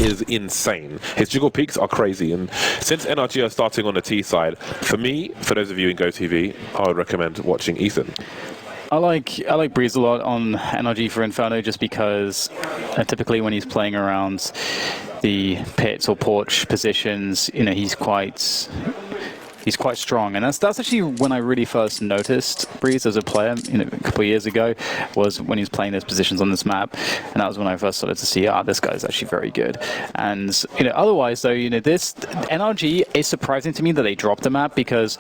is insane. His jiggle peaks are crazy, and since NRG are starting on the T side, for me, for those of you in GoTV, I would recommend watching Ethan. I like Breeze a lot on NRG for Inferno just because typically when he's playing around the pits or porch positions, you know, he's quite strong, and that's actually when I really first noticed Breeze as a player, you know, a couple of years ago, was when he was playing those positions on this map, and that was when I first started to see, this guy's actually very good. And you know, otherwise though, you know, this NRG is surprising to me that they dropped the map, because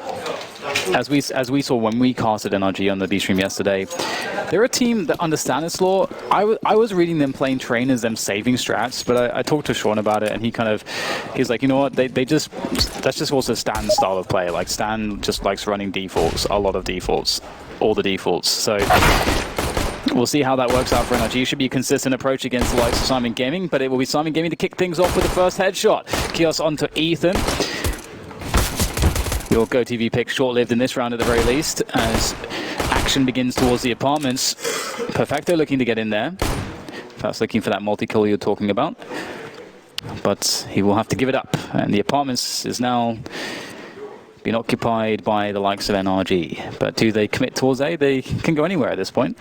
as we saw when we casted NRG on the D stream yesterday, they're a team that understand this lore. I was reading them playing trainers, them saving strats, but I talked to Sean about it, and he's like, you know what, that's just also Stan's style of play. Like, Stan just likes running defaults, a lot of defaults, all the defaults. So we'll see how that works out for NRG. It should be a consistent approach against the likes of Syman Gaming, but it will be Syman Gaming to kick things off with the first headshot. Kios onto Ethan. Your GoTV pick short-lived in this round at the very least, as action begins towards the apartments. Perfecto looking to get in there. Perhaps looking for that multi-kill you're talking about. But he will have to give it up, and the apartments is now being occupied by the likes of NRG. But do they commit towards A? They can go anywhere at this point.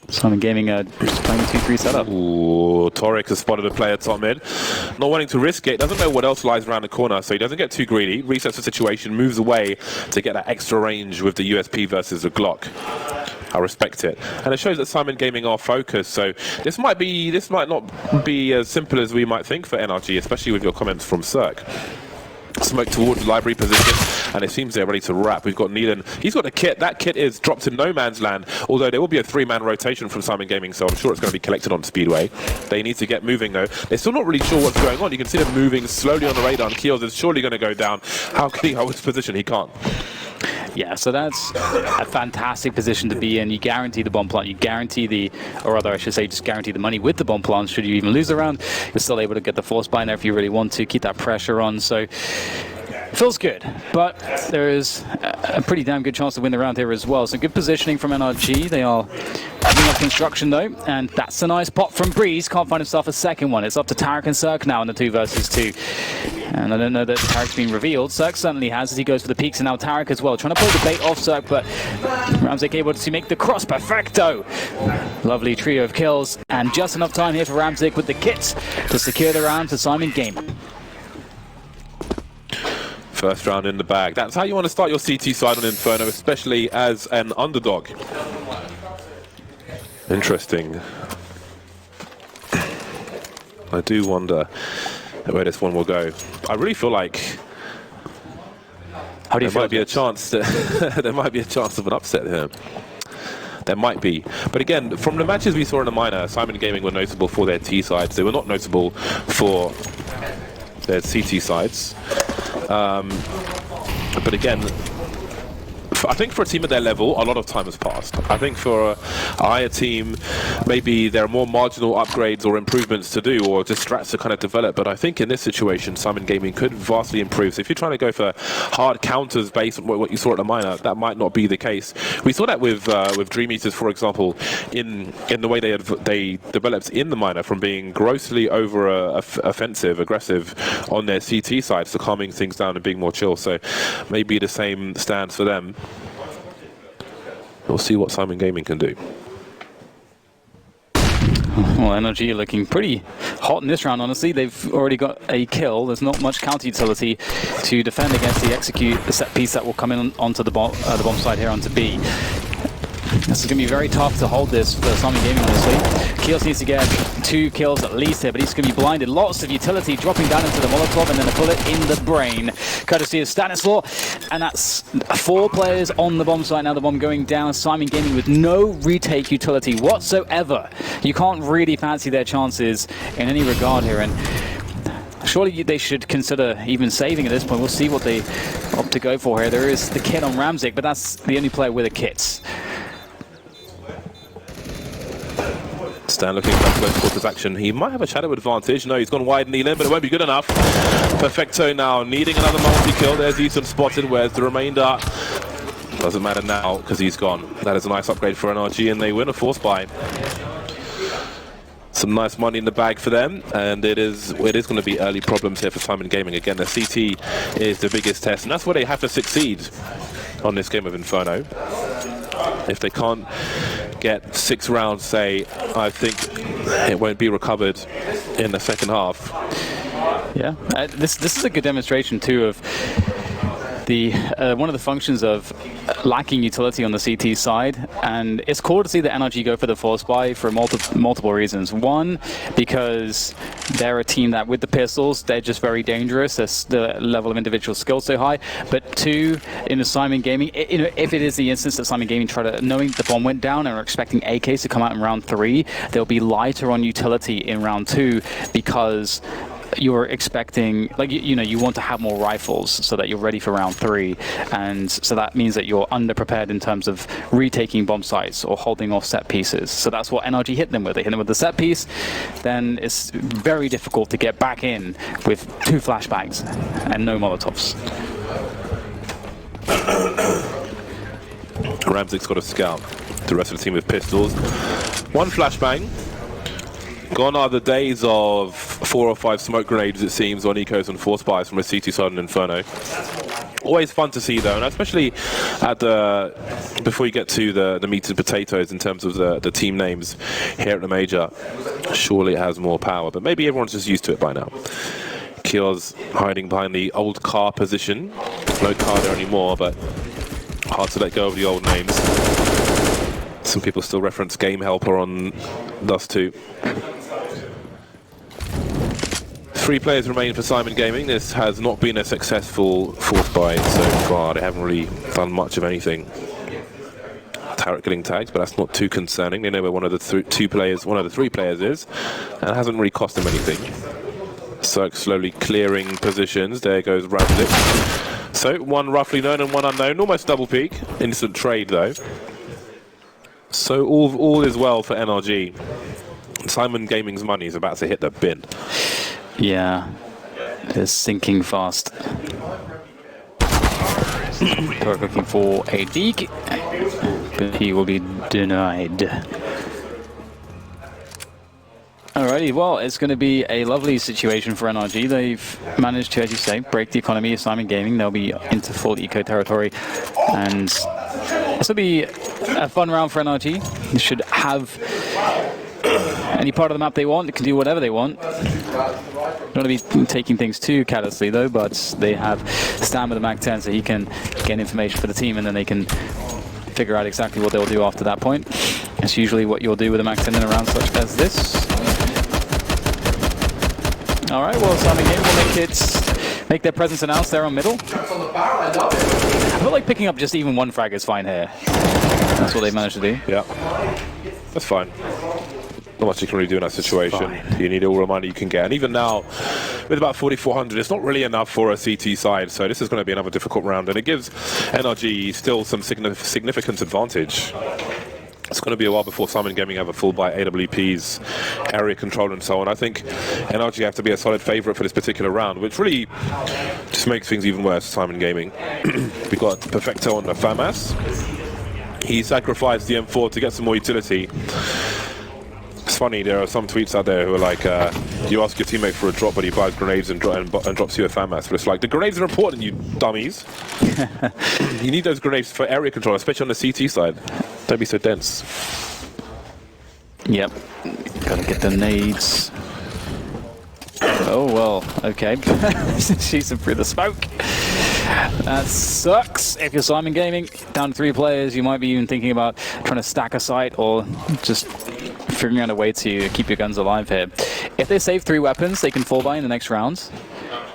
Syman Gaming just playing 2-3 setup. Ooh, Torek has spotted a player top mid. Not wanting to risk it, doesn't know what else lies around the corner, so he doesn't get too greedy. Resets the situation, moves away to get that extra range with the USP versus the Glock. I respect it. And it shows that Syman Gaming are focused, so this might not be as simple as we might think for NRG, especially with your comments from Cirque. Smoke towards the library position, and it seems they're ready to wrap. We've got Neelan. He's got a kit. That kit is dropped in no man's land, although there will be a 3-man rotation from Syman Gaming, so I'm sure it's going to be collected on Speedway. They need to get moving, though. They're still not really sure what's going on. You can see them moving slowly on the radar, and Kios is surely going to go down. How can he hold his position? He can't. Yeah, so that's a fantastic position to be in. You guarantee the bomb plant, you guarantee or rather I should say just guarantee the money with the bomb plant. Should you even lose the round, you're still able to get the force buy in there if you really want to, keep that pressure on. So it feels good, but there is a pretty damn good chance to win the round here as well. So good positioning from NRG. They are moving up construction though, and that's a nice pop from Breeze. Can't find himself a second one. It's up to Tarek and Cirque now in the 2 versus 2. And I don't know that Tarek's been revealed. Cirque certainly has as he goes for the peaks, and now Tarek as well. Trying to pull the bait off Cirque, but Ramzik able to make the cross. Perfecto! Lovely trio of kills, and just enough time here for Ramzik with the kits to secure the round for Syman Gaming. First round in the bag. That's how you want to start your CT side on Inferno, especially as an underdog. Interesting. I do wonder where this one will go. I really feel like there might be a chance that there might be a chance of an upset here. There might be. But again, from the matches we saw in the minor, Syman Gaming were notable for their T sides. They were not notable for their CT sides. But again, I think for a team at their level, a lot of time has passed. I think for a higher team, maybe there are more marginal upgrades or improvements to do, or just strats to kind of develop. But I think in this situation, Syman Gaming could vastly improve. So if you're trying to go for hard counters based on what you saw at the minor, that might not be the case. We saw that with DreamEaters, for example, in the way they developed in the minor, from being grossly over offensive, aggressive on their CT side, to calming things down and being more chill. So maybe the same stands for them. We'll see what Syman Gaming can do. Well, NRG are looking pretty hot in this round, honestly. They've already got a kill. There's not much counter utility to defend against the set piece that will come in onto the bomb side here onto B. This is going to be very tough to hold this for Syman Gaming, honestly. Kios needs to get 2 kills at least here, but he's going to be blinded. Lots of utility dropping down into the Molotov, and then a bullet in the brain, courtesy of Stanislaw. And that's 4 players on the bomb site now. The bomb going down. Syman Gaming with no retake utility whatsoever. You can't really fancy their chances in any regard here. And surely they should consider even saving at this point. We'll see what they opt to go for here. There is the kit on Ramzik, but that's the only player with a kit. Stan looking for that close quarters action. He might have a shadow advantage. No, he's gone wide Neelan, but it won't be good enough. Perfecto now, needing another multi-kill. There's Ethan spotted. Where's the remainder? Doesn't matter now, because he's gone. That is a nice upgrade for NRG, and they win a force buy. Some nice money in the bag for them, and it is going to be early problems here for Syman Gaming. Again, the CT is the biggest test, and that's where they have to succeed on this game of Inferno. If they can't get 6 rounds, say, I think it won't be recovered in the second half. Yeah, this is a good demonstration too of the one of the functions of lacking utility on the CT side, and it's cool to see the NRG go for the force buy for multiple reasons. One, because they're a team that with the pistols, they're just very dangerous. The level of individual skill so high. But two, in the Syman Gaming, if it is the instance that Syman Gaming knowing the bomb went down and are expecting AKs to come out in round 3, they'll be lighter on utility in round 2 because you're expecting, like, you want to have more rifles so that you're ready for round 3, and so that means that you're underprepared in terms of retaking bomb sites or holding off set pieces. So that's what NRG hit them with. They hit them with the set piece, then it's very difficult to get back in with 2 flashbangs and no Molotovs. Ramzik's got a scout. The rest of the team with pistols. 1 flashbang. Gone are the days of 4 or 5 smoke grenades, it seems, on ecos and force buys from a CT side in Inferno. Always fun to see, though, and especially at before you get to the meat and potatoes in terms of the team names here at the major. Surely it has more power, but maybe everyone's just used to it by now. Kio's hiding behind the old car position. No car there anymore, but hard to let go of the old names. Some people still reference Game Helper on Dust 2. 3 players remain for Syman Gaming. This has not been a successful force buy so far. They haven't really done much of anything. Turret getting tagged, but that's not too concerning. They know where one of the 3 players is, and it hasn't really cost them anything. Cirque slowly clearing positions. There goes Ramzik. So 1 roughly known and 1 unknown. Almost double peak. Instant trade though. So all is well for NRG. Syman Gaming's money is about to hit the bin. Yeah, it's sinking fast. They're looking for a dig, but he will be denied. Alrighty, well, it's going to be a lovely situation for NRG. They've managed to, as you say, break the economy of Syman Gaming. They'll be into full eco territory, and this will be a fun round for NRG. They should have any part of the map they want. They can do whatever they want. Don't want to be taking things too carelessly though, but they have Stan with the Mag 10, so he can get information for the team, and then they can figure out exactly what they'll do after that point. It's usually what you'll do with a Mag 10 in a round such as this. Alright, well, Syman Gaming will make their presence announced there on middle. I feel like picking up just even 1 frag is fine here. That's what they've managed to do. Yeah, that's fine. Not much you can really do in that situation. You need all the money you can get. And even now, with about 4,400, it's not really enough for a CT side. So this is going to be another difficult round. And it gives NRG still some significant advantage. It's going to be a while before Syman Gaming have a full buy AWPs, area control and so on. I think NRG have to be a solid favourite for this particular round, which really just makes things even worse for Syman Gaming. We've got Perfecto on the FAMAS. He sacrificed the M4 to get some more utility. It's funny, there are some tweets out there who are like, you ask your teammate for a drop, but he buys grenades and drops you a FAMAS. But it's like, the grenades are important, you dummies. You need those grenades for area control, especially on the CT side. Don't be so dense. Yep, gotta get the nades. Oh, well, okay. Shoots him through the smoke. That sucks. If you're Syman Gaming, down to 3 players, you might be even thinking about trying to stack a site or just figuring out a way to keep your guns alive here. If they save 3 weapons, they can fall by in the next round.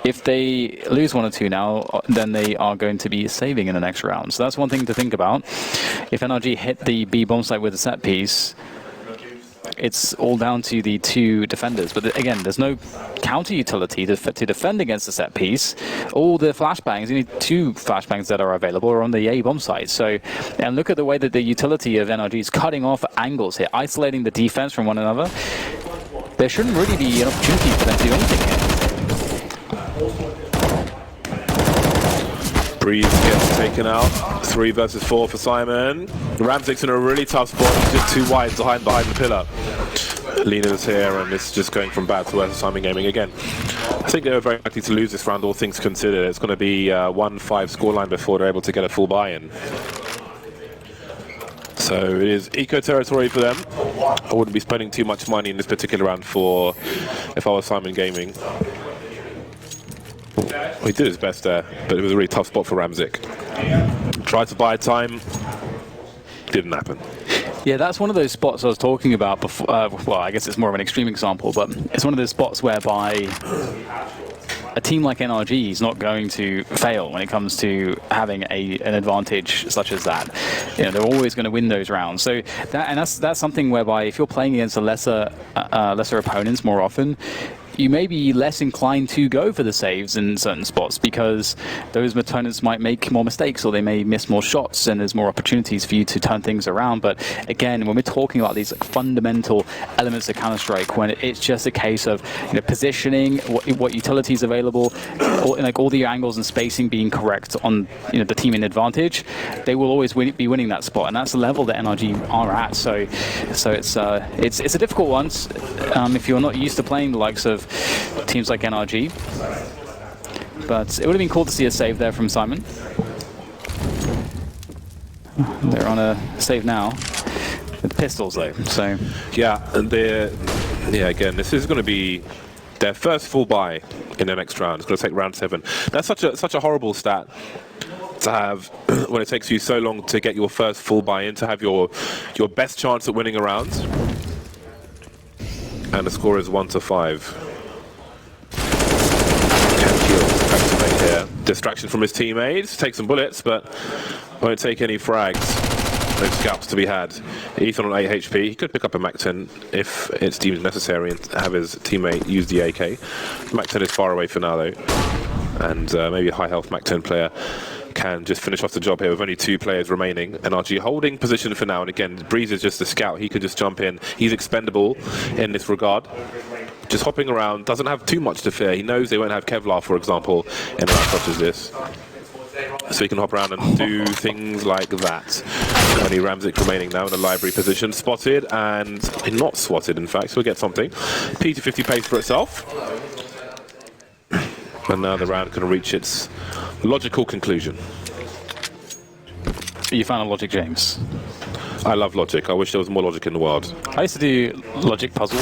If they lose 1 or 2 now, then they are going to be saving in the next round. So that's one thing to think about. If NRG hit the B bomb site with a set piece, it's all down to the 2 defenders. But again, there's no counter utility to defend against the set piece. All the flashbangs, you need 2 flashbangs that are available are on the A bomb site. So, and look at the way that the utility of NRG is cutting off angles here, isolating the defense from one another. There shouldn't really be an opportunity for them to do anything here. Breeze gets taken out. 3 versus 4 for Syman. Ramzik's in a really tough spot. He's just too wide behind the pillar. leaners here, and it's just going from bad to worse for Syman Gaming again. I think they're very likely to lose this round, all things considered. It's going to be 1-5 scoreline before they're able to get a full buy-in. So it is eco territory for them. I wouldn't be spending too much money in this particular round if I was Syman Gaming. Well, he did his best there, but it was a really tough spot for Ramzik. Tried to buy time, didn't happen. Yeah, that's one of those spots I was talking about before. Well, I guess it's more of an extreme example, but it's one of those spots whereby a team like NRG is not going to fail when it comes to having an advantage such as that. You know, they're always going to win those rounds. So that's something whereby if you're playing against a lesser opponents more often, you may be less inclined to go for the saves in certain spots because those opponents might make more mistakes or they may miss more shots and there's more opportunities for you to turn things around. But again, when we're talking about these fundamental elements of Counter-Strike, when it's just a case of positioning, what utilities available, all the angles and spacing being correct on the team in advantage, they will always be winning that spot, and that's the level that NRG are at. So it's a difficult one if you're not used to playing the likes of teams like NRG, but it would have been cool to see a save there from Syman. They're on a save now with pistols though, so yeah, and again, this is going to be their first full buy in the next round. It's going to take round 7. That's such a horrible stat to have when it takes you so long to get your first full buy in, to have your best chance at winning a round, and the score is 1-5. Activate here. Distraction from his teammates. Take some bullets, but won't take any frags. No scalps to be had. Ethan on 8 HP. He could pick up a MAC-10 if it's deemed necessary and have his teammate use the AK. MAC-10 is far away for now though. And maybe a high health MAC-10 player can just finish off the job here with only 2 players remaining. NRG holding position for now, and again, Breeze is just a scout. He could just jump in. He's expendable in this regard. Just hopping around, doesn't have too much to fear. He knows they won't have Kevlar, for example, in a round such as this. So he can hop around and do things like that. Only Ramzik remaining now in a library position. Spotted and not swatted, in fact, so we'll get something. P250 pays for itself. And now the round can reach its logical conclusion. You found a logic, James? I love logic. I wish there was more logic in the world. I used to do logic puzzles,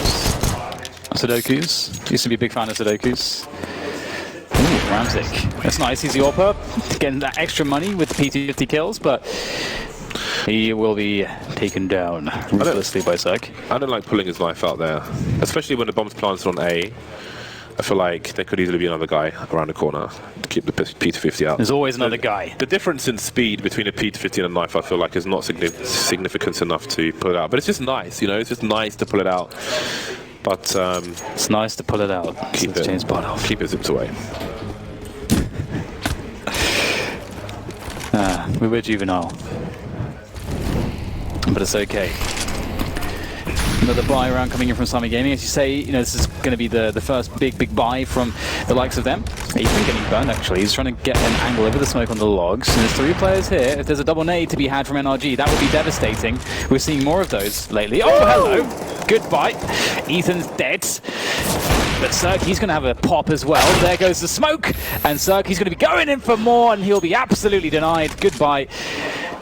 Sudokus. Used to be a big fan of Sudokus. Ooh, Ramzik. That's nice. He's the AWPer, getting that extra money with the P250 kills, but he will be taken down ruthlessly by Zerk. I don't like pulling his knife out there, especially when the bomb's planted on A. I feel like there could easily be another guy around the corner to keep the P250 out. There's always another guy. The difference in speed between a P250 and a knife, I feel like, is not significant enough to pull it out. But it's just nice, it's just nice to pull it out. But it's nice to pull it out. Keep it zipped away. We were juvenile, but it's okay. Another buy round coming in from Syman Gaming. As you say, this is going to be the first big buy from the likes of them. He's been getting burned, actually. He's trying to get an angle over the smoke on the logs. And there's 3 players here. If there's a double nade to be had from NRG, that would be devastating. We're seeing more of those lately. Oh, hello. Goodbye. Ethan's dead. But Zerk, he's going to have a pop as well. There goes the smoke. And Zerk, he's going to be going in for more, and he'll be absolutely denied. Goodbye,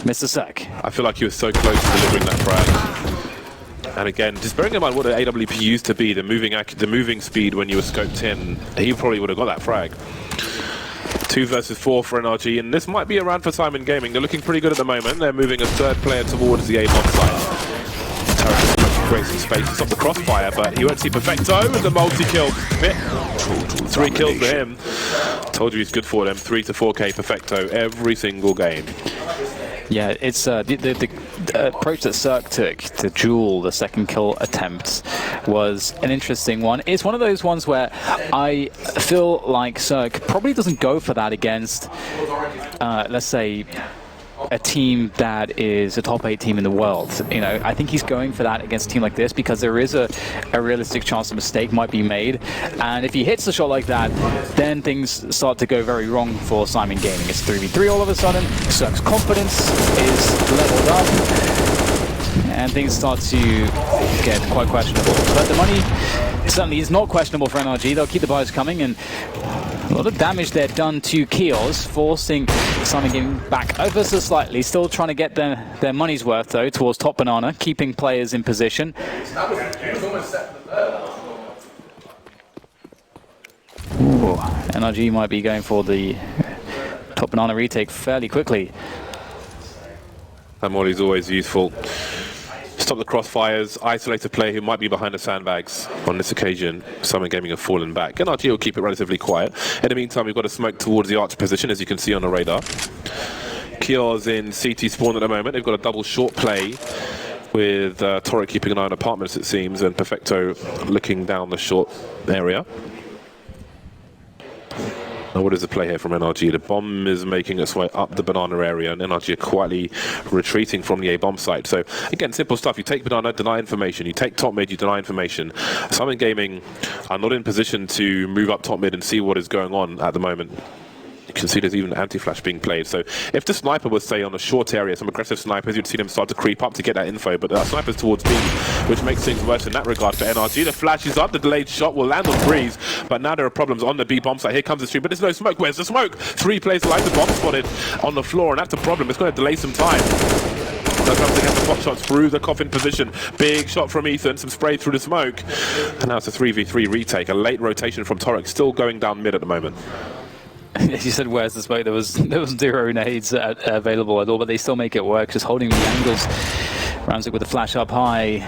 Mr. Zerk. I feel like he was so close to delivering that frag. And again, just bearing in mind what the AWP used to be, the moving speed when you were scoped in, he probably would have got that frag. 2 versus 4 for NRG, and this might be a round for Syman Gaming. They're looking pretty good at the moment. They're moving a 3rd player towards the A bomb site. Tarek creates some space to stop the crossfire, but he won't see Perfecto with the multi-kill. 3 kills for him. Told you he's good for them. 3 to 4K Perfecto every single game. Yeah, it's the approach that Zerk took to duel the 2nd kill attempt was an interesting one. It's one of those ones where I feel like Zerk probably doesn't go for that against, let's say, a team that is a top 8 team in the world. I think he's going for that against a team like this because there is a realistic chance a mistake might be made, and if he hits a shot like that, then things start to go very wrong for Syman Gaming. It's 3v3 all of a sudden. Zerk's confidence is leveled up. and things start to get quite questionable. But the money certainly is not questionable for NRG. They'll keep the buys coming, and a lot of damage there done to Kios, forcing Syman Gaming back ever so slightly. Still trying to get their money's worth, though, towards top banana, keeping players in position. Ooh, NRG might be going for the top banana retake fairly quickly. That molly's always useful. Stop the crossfires, isolate a player who might be behind the sandbags. On this occasion, Syman Gaming have fallen back. NRG will keep it relatively quiet. In the meantime, we've got a smoke towards the arch position, as you can see on the radar. Kios in CT spawn at the moment. They've got a double short play with Torek keeping an eye on apartments, it seems, and Perfecto looking down the short area. Now, what is the play here from NRG? The bomb is making its way up the banana area, and NRG are quietly retreating from the A bomb site. So, again, simple stuff. You take banana, deny information. You take top mid, you deny information. Syman Gaming are not in position to move up top mid and see what is going on at the moment. You can see there's even anti-flash being played. So if the sniper was, say, on a short area, some aggressive snipers, you'd see them start to creep up to get that info. But snipers towards B, which makes things worse in that regard for NRG. The flash is up, the delayed shot will land on Breeze. But now there are problems on the B bomb site. Here comes the stream, but there's no smoke. Where's the smoke? 3 players like the bomb spotted on the floor, and that's a problem. It's going to delay some time. Comes to get the pot shots through the coffin position. Big shot from Ethan, some spray through the smoke. And now it's a 3v3 retake. A late rotation from Torek, still going down mid at the moment. As you said, where's the smoke? There was 0 nades available at all, but they still make it work, just holding the angles. Ramzik with the flash up high.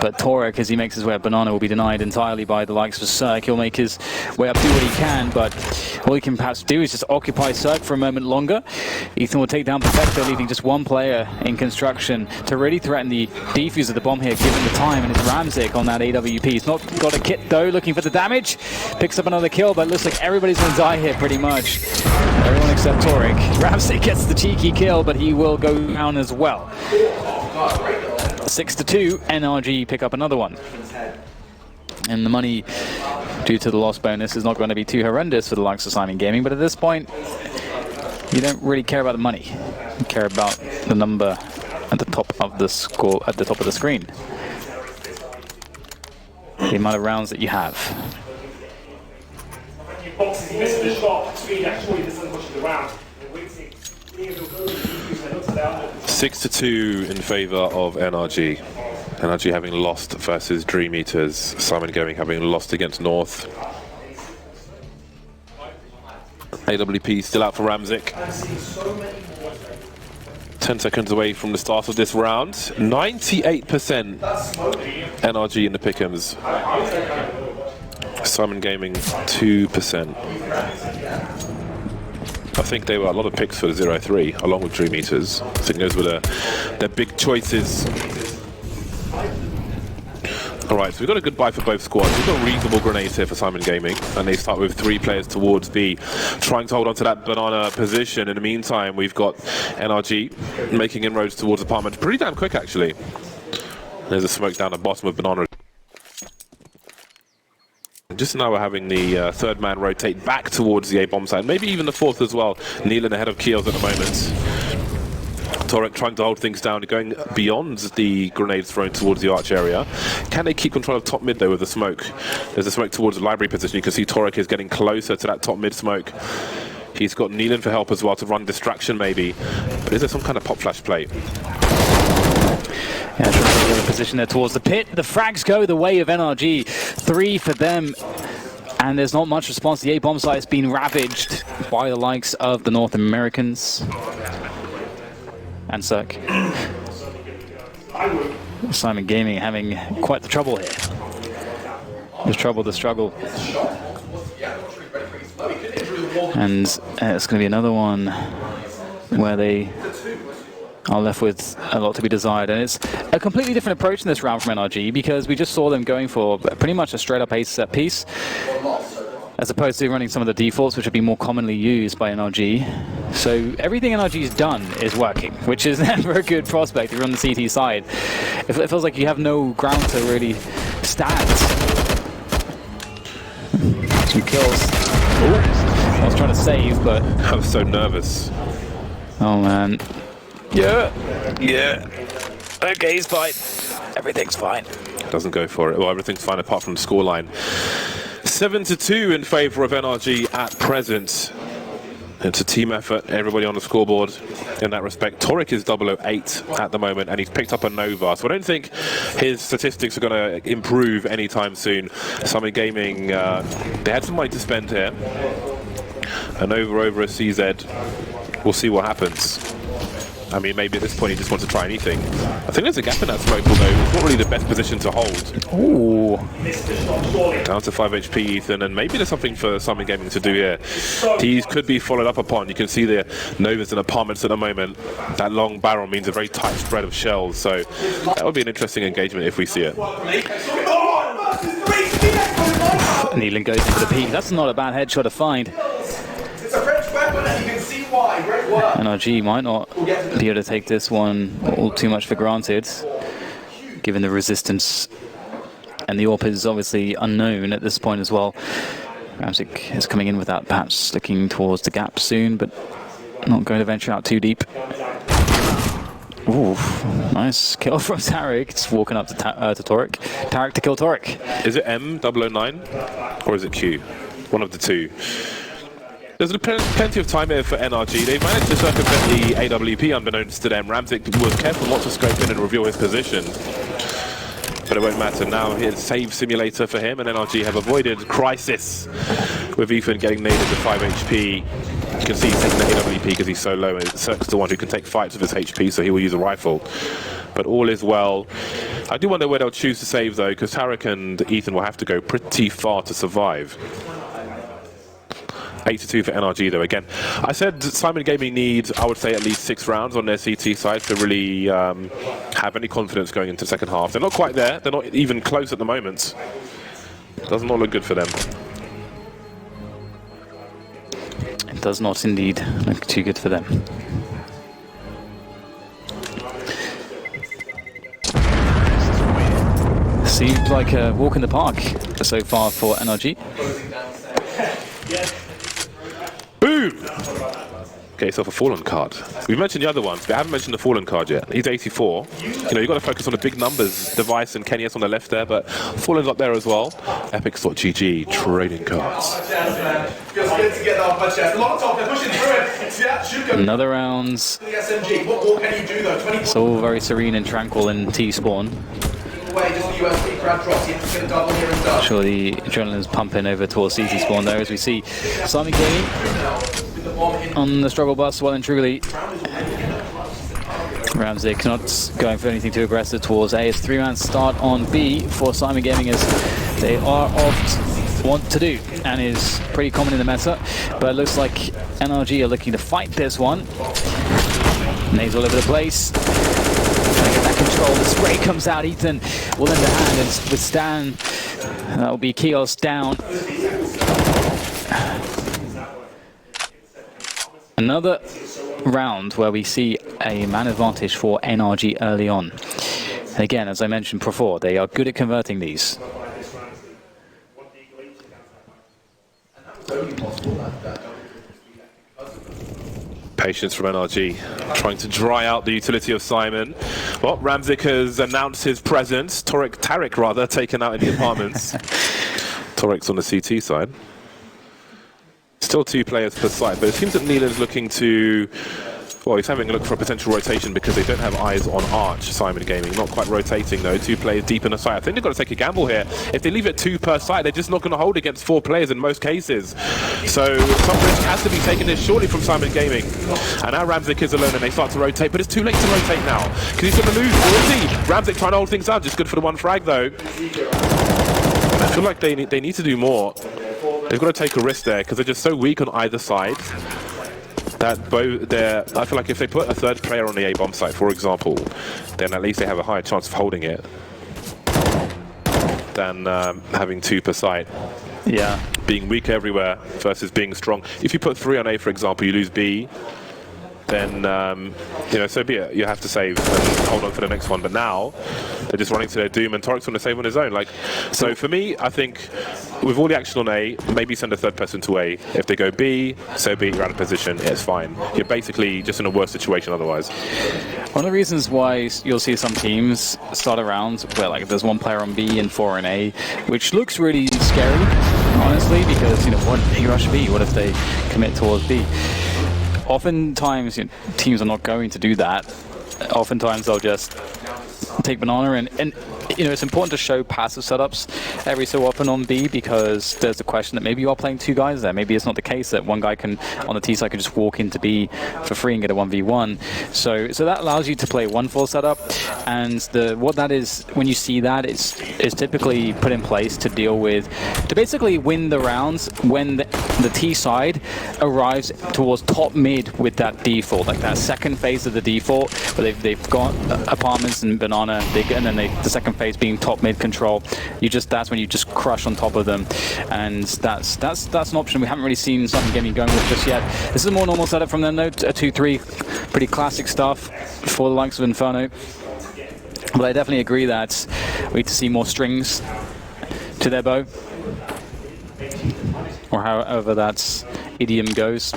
But Torek, as he makes his way up banana, will be denied entirely by the likes of Cirque. He'll make his way up, do what he can, but all he can perhaps do is just occupy Cirque for a moment longer. Ethan will take down Perfecto, leaving just 1 player in construction to really threaten the defuse of the bomb here, given the time, and it's Ramzik on that AWP. He's not got a kit, though, looking for the damage. Picks up another kill, but it looks like everybody's going to die here pretty much. Everyone except Torek. Ramzik gets the cheeky kill, but he will go down as well. 6-2, NRG pick up another one. And the money, due to the loss bonus, is not going to be too horrendous for the likes of Syman Gaming, but at this point, you don't really care about the money. You care about the number at the top of the score, at the top of the screen. The amount of rounds that you have. 6-2 in favour of NRG. NRG having lost versus DreamEaters. Syman Gaming having lost against North. AWP still out for Ramzik. 10 seconds away from the start of this round. 98% NRG in the pick'ems. Syman Gaming 2%. I think they were a lot of picks for the 0-3, along with DreamEaters. I think those were their big choices. Alright, so we've got a good buy for both squads. We've got reasonable grenades here for Syman Gaming, and they start with 3 players towards B, trying to hold on to that banana position. In the meantime, we've got NRG making inroads towards apartment. Pretty damn quick, actually. There's a smoke down the bottom of banana. Just now we're having the 3rd man rotate back towards the A bomb side, maybe even the 4th as well. Kneeling ahead of Kios at the moment. Torek trying to hold things down, going beyond the grenades thrown towards the arch area. Can they keep control of top mid though with the smoke? There's a smoke towards the library position. You can see Torek is getting closer to that top mid smoke. He's got Neelan for help as well to run distraction maybe. But is there some kind of pop flash play? Yeah, trying to get a position there towards the pit. The frags go the way of NRG. 3 for them. And there's not much response. The A bomb site has been ravaged by the likes of the North Americans. And Cirque. Syman Gaming having quite the trouble here. The trouble, the struggle. And it's going to be another one where they are left with a lot to be desired. And it's a completely different approach in this round from NRG, because we just saw them going for pretty much a straight-up ace set piece, as opposed to running some of the defaults, which would be more commonly used by NRG. So everything NRG's done is working, which is never a good prospect if you're on the CT side. It feels like you have no ground to really stand. Some kills. Ooh. I was trying to save, but... I was so nervous. Oh, man. Yeah. Okay, he's fine. Everything's fine. Doesn't go for it. Well, everything's fine apart from the scoreline. 7-2 in favour of NRG at present. It's a team effort, everybody on the scoreboard in that respect. Torek is 008 at the moment, and he's picked up a Nova, so I don't think his statistics are going to improve anytime soon. Syman Gaming, they had some money to spend here. A Nova over a CZ. We'll see what happens. I mean, maybe at this point he just wants to try anything. I think there's a gap in that smoke, although it's not really the best position to hold. Ooh. Down to 5 HP, Ethan, and maybe there's something for Syman Gaming to do here. These could be followed up upon. You can see the Novas and apartments at the moment. That long barrel means a very tight spread of shells, so that would be an interesting engagement if we see it. Nealon goes into the peak. That's not a bad headshot to find. It's a French weapon, and you can see why. Great work. NRG might not be able to take this one all too much for granted, given the resistance. And the AWP is obviously unknown at this point as well. Ramzik is coming in with that patch, looking towards the gap soon, but not going to venture out too deep. Ooh, nice kill from Tarek. Just walking up to Torek. Tarek to kill Torek. Is it M009 or is it Q? One of the two. There's plenty of time here for NRG. They've managed to circumvent the AWP unbeknownst to them. Ramzik was careful not to scope in and reveal his position. But it won't matter now. Here's save simulator for him, and NRG have avoided crisis with Ethan getting naded to 5 HP. You can see he's taking the AWP because he's so low, and Cirque's the one who can take fights with his HP, so he will use a rifle. But all is well. I do wonder where they'll choose to save, though, because Tarek and Ethan will have to go pretty far to survive. 8-2 for NRG, though. Again, I said Syman Gaming need, I would say, at least 6 rounds on their CT side to really have any confidence going into the second half. They're not quite there. They're not even close at the moment. Does not look good for them. It does not indeed look too good for them. Seems like a walk in the park so far for NRG. Boom! Get yourself a Fallen card. We mentioned the other ones, but I haven't mentioned the Fallen card yet. He's 84. You know, you've got to focus on the big numbers. Device and Kenyas on the left there, but Fallen's up there as well. Epics.gg trading cards. Another rounds. It's all very serene and tranquil in T-spawn. Sure, the adrenaline's pumping over towards CT spawn there as we see Syman Gaming on the struggle bus well and truly. Ramzik not going for anything too aggressive towards A. It's 3-man start on B for Syman Gaming as they are oft want to do and is pretty common in the meta, but it looks like NRG are looking to fight this one. Nades all over the place. Trying to get that control. The spray comes out. Ethan will lend a hand and withstand. That will be Kios down. Another round where we see a man advantage for NRG early on. And again, as I mentioned before, they are good at converting these. Patience from NRG, trying to dry out the utility of Syman. Well, Ramzik has announced his presence. Tarek rather, taken out in the apartments. Torek's on the CT side. Still 2 players per side, but it seems that Nealon's looking to... Well, he's having a look for a potential rotation because they don't have eyes on Arch, Syman Gaming. Not quite rotating, though. 2 players deep in the side. I think they've got to take a gamble here. If they leave it 2 per side, they're just not going to hold against 4 players in most cases. So some risk has to be taken here surely from Syman Gaming. And now Ramzik is alone and they start to rotate, but it's too late to rotate now because he's going to lose. Or is he? Ramzik trying to hold things out. Just good for the 1 frag, though. I feel like they need to do more. They've got to take a risk there because they're just so weak on either side. That I feel like if they put a 3rd player on the A-bomb site, for example, then at least they have a higher chance of holding it than having 2 per site. Yeah. Being weak everywhere versus being strong. If you put 3 on A, for example, you lose B, then, you know, so be it. You have to save and hold on for the next one. But now, they're just running to their doom, and Torik's going to save on his own. Like, so for me, I think with all the action on A, maybe send a third person to A. If they go B, so be it, you're out of position, it's fine. You're basically just in a worse situation otherwise. One of the reasons why you'll see some teams start a round where like there's one player on B and 4 on A, which looks really scary, honestly, because what if they rush B? What if they commit towards B? Oftentimes, teams are not going to do that. Oftentimes, they'll just take banana and it's important to show passive setups every so often on B, because there's the question that maybe you are playing two guys there. Maybe it's not the case that one guy can, on the T side, can just walk into B for free and get a 1v1. So that allows you to play 1-4 setup, and what that is, when you see that, is typically put in place to deal with, to basically win the rounds when the T side arrives towards top mid with that default, like that second phase of the default, where they've got apartments and banana, and then the second phase being top mid control. That's when you just crush on top of them, and that's an option we haven't really seen Syman Gaming going with just yet. This is a more normal setup from them though, a 2-3, pretty classic stuff for the likes of Inferno. But I definitely agree that we need to see more strings to their bow, or however that idiom goes.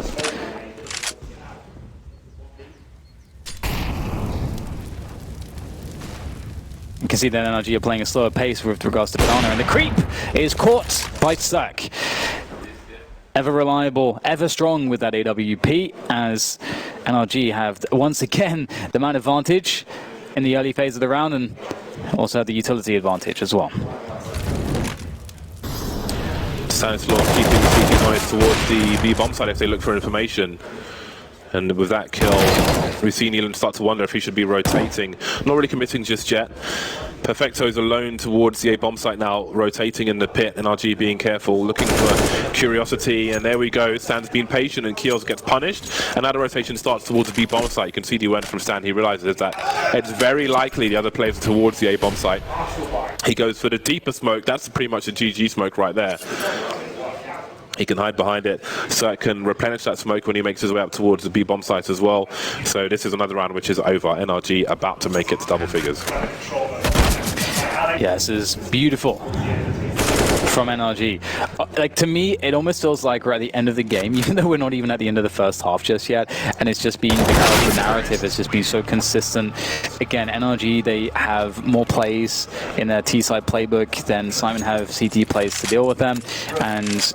You can see that NRG are playing a slower pace with regards to banana, and the creep is caught by Suck. Ever reliable, ever strong with that AWP, as NRG have once again the man advantage in the early phase of the round, and also have the utility advantage as well. Stanislav keeping on it towards the B bomb side if they look for information. And with that kill, we've seen Elan start to wonder if he should be rotating. Not really committing just yet. Perfecto's alone towards the A bomb site now, rotating in the pit, and RG being careful, looking for curiosity, and there we go. Stan's being patient, and Kiels gets punished, and now the rotation starts towards the B bomb site. You can see the word from Stan. He realizes that it's very likely the other players are towards the A bomb site. He goes for the deeper smoke. That's pretty much a GG smoke right there. He can hide behind it, so it can replenish that smoke when he makes his way up towards the B bomb site as well. So this is another round which is over. NRG about to make it to double figures. Yeah, this is beautiful from NRG. Like, to me, it almost feels like we're at the end of the game, even though we're not even at the end of the first half just yet, and it's just been, because the narrative has just been so consistent. Again, NRG, they have more plays in their T-side playbook than Syman have CT plays to deal with them, and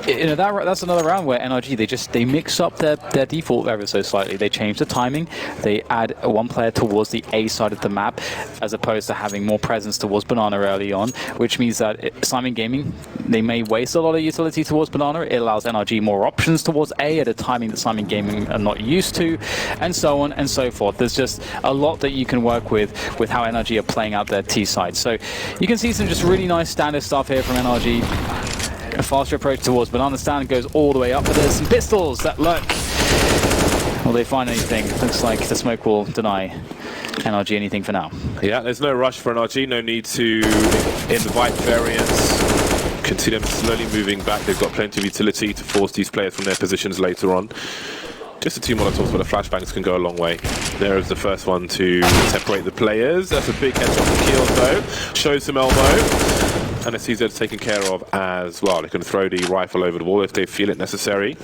that's another round where NRG, they mix up their default ever so slightly. They change the timing, they add one player towards the A side of the map, as opposed to having more presence towards banana early on, which means that Syman Gaming, they may waste a lot of utility towards banana. It allows NRG more options towards A at a timing that Syman Gaming are not used to, and so on and so forth. There's just a lot that you can work with how NRG are playing out their T side. So you can see some just really nice standard stuff here from NRG. A faster approach towards banana. Stand goes all the way up, but there's some pistols that lurk. Will they find anything? Looks like the smoke will deny NRG anything for now. Yeah, there's no rush for NRG, no need to invite variance. Can see them slowly moving back. They've got plenty of utility to force these players from their positions later on. Just the two Molotovs, but the flashbangs can go a long way. There is the first one to separate the players. That's a big headshot from Kiels though. Shows some elbow. And the CZ's taken care of as well. They can throw the rifle over the wall if they feel it necessary.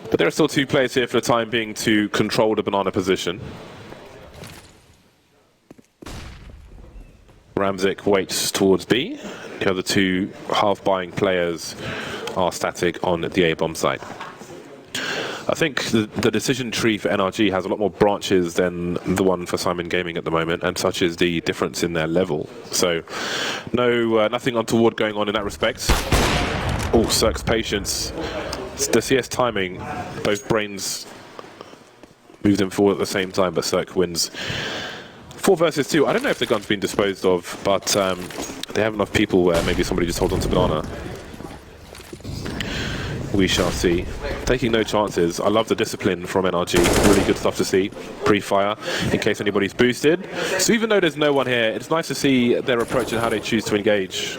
But there are still two players here for the time being to control the banana position. Ramzik waits towards B. The other two half-buying players are static on the A-bomb side. I think the decision tree for NRG has a lot more branches than the one for Syman Gaming at the moment, and such is the difference in their level. So, nothing untoward going on in that respect. Oh, Cirque's patience. The CS timing, both brains move them forward at the same time, but Cirque wins. 4 versus 2. I don't know if the gun's been disposed of, but they have enough people where maybe somebody just holds on to banana. We shall see. Taking no chances. I love the discipline from NRG. Really good stuff to see. Pre-fire, in case anybody's boosted. So even though there's no one here, it's nice to see their approach and how they choose to engage.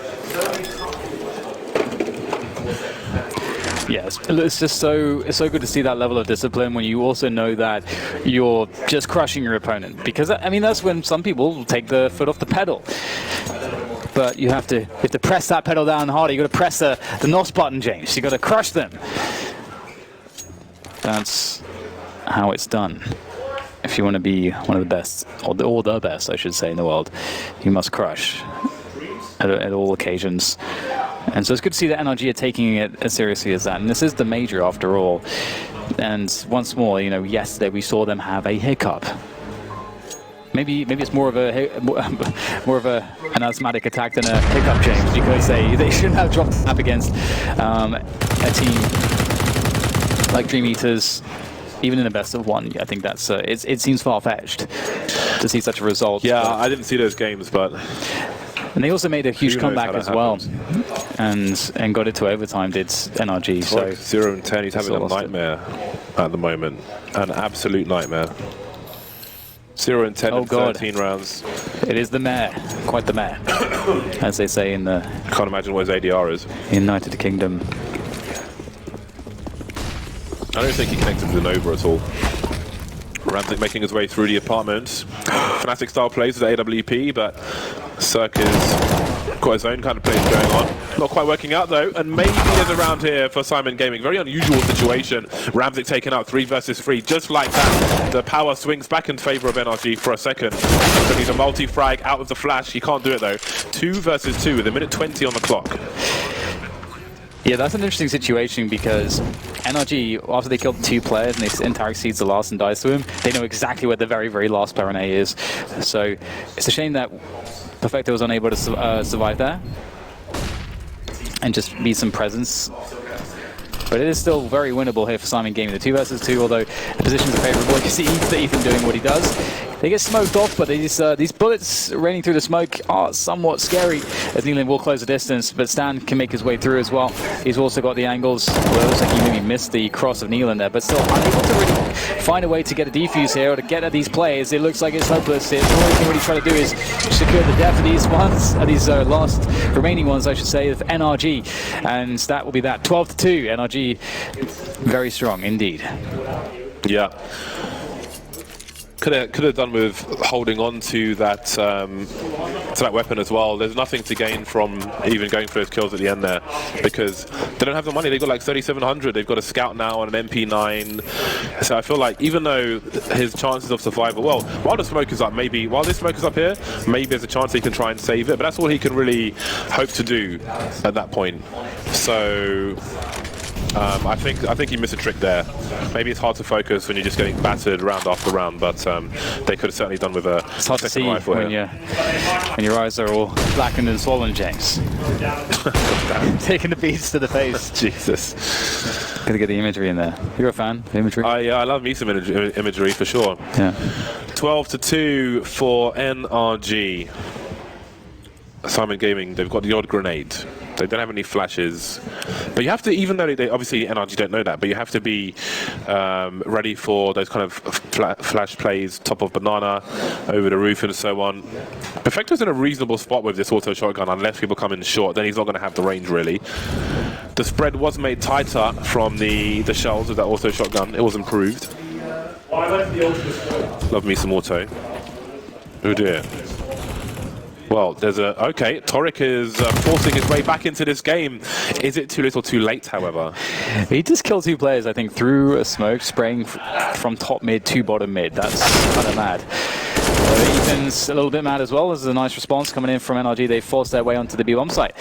Yes, it's just it's so good to see that level of discipline when you also know that you're just crushing your opponent. Because I mean, that's when some people take the foot off the pedal. But you have to press that pedal down harder. You got to press the NOS button, James. You got to crush them. That's how it's done. If you want to be one of the best, or the best, I should say, in the world, you must crush at all occasions. And so it's good to see that NRG are taking it as seriously as that. And this is the major, after all. And once more, you know, yesterday we saw them have a hiccup. Maybe it's more of an asthmatic attack than a hiccup, James, because they shouldn't have dropped the map against a team like DreamEaters, even in a best of one. I think that's it seems far-fetched to see such a result. Yeah, I didn't see those games, but. And they also made a huge comeback as well, and got it to overtime. Did NRG? So 0 and 10. He's having a nightmare at the moment, an absolute nightmare. 0 and 10 in 13 rounds. It is the mayor, quite the mayor, as they say in the. I can't imagine what his ADR is. United Kingdom. I don't think he connected to the Nova at all. Ramzik making his way through the apartment. Fnatic style plays with the AWP, but Cirque has got his own kind of plays going on. Not quite working out though, and maybe there's a round here for Syman Gaming. Very unusual situation. Ramzik taken out 3 versus 3, just like that. The power swings back in favor of NRG for a second. So he's a multi-frag out of the flash. He can't do it though. 2 versus 2 with 1:20 on the clock. Yeah, that's an interesting situation because NRG, after they killed 2 players and they Tarek seeds the last and dies to him, they know exactly where the very, very last player on A is. So it's a shame that Perfecto was unable to survive there and just be some presence. But it is still very winnable here for Syman Gaming. The 2 versus 2, although the positions are favorable. You can see Ethan doing what he does. They get smoked off, but these bullets raining through the smoke are somewhat scary as Nealon will close the distance, but Stan can make his way through as well. He's also got the angles. Well, it looks like he maybe missed the cross of Nealon there, but still unable to really find a way to get a defuse here or to get at these players. It looks like it's hopeless. The only thing really trying to do is secure the death of these ones, these last remaining ones, I should say, of NRG. And that will be that. 12-2. NRG very strong indeed. Yeah. Could have done with holding on to that weapon as well. There's nothing to gain from even going for those kills at the end there because they don't have the money. They've got like 3,700. They've got a scout now and an MP9. So I feel like even though his chances of survival, well, while the smoke is up, while this smoke is up here, maybe there's a chance he can try and save it. But that's all he can really hope to do at that point. So. I think he missed a trick there. Maybe it's hard to focus when you're just getting battered round after round, but they could have certainly done with a it's hard to see when your eyes are all blackened and swollen, James. Taking the beats to the face. Jesus. Gotta get the imagery in there. You're a fan of imagery? I love me some imagery for sure. Yeah. 12-2 for NRG. Syman Gaming, they've got the odd grenade. They don't have any flashes. But you have to, even though they obviously NRG don't know that, but you have to be ready for those kind of flash plays, top of banana, over the roof and so on. Perfecto's in a reasonable spot with this auto shotgun, unless people come in short, then he's not going to have the range really. The spread was made tighter from the shells of that auto shotgun. It was improved. Love me some auto. Oh dear. Well, there's okay, Torek is forcing his way back into this game. Is it too little too late, however? He just killed 2 players, I think, through a smoke, spraying from top mid to bottom mid. That's kind of mad. Ethan's a little bit mad as well. This is a nice response coming in from NRG. They forced their way onto the B-bomb site.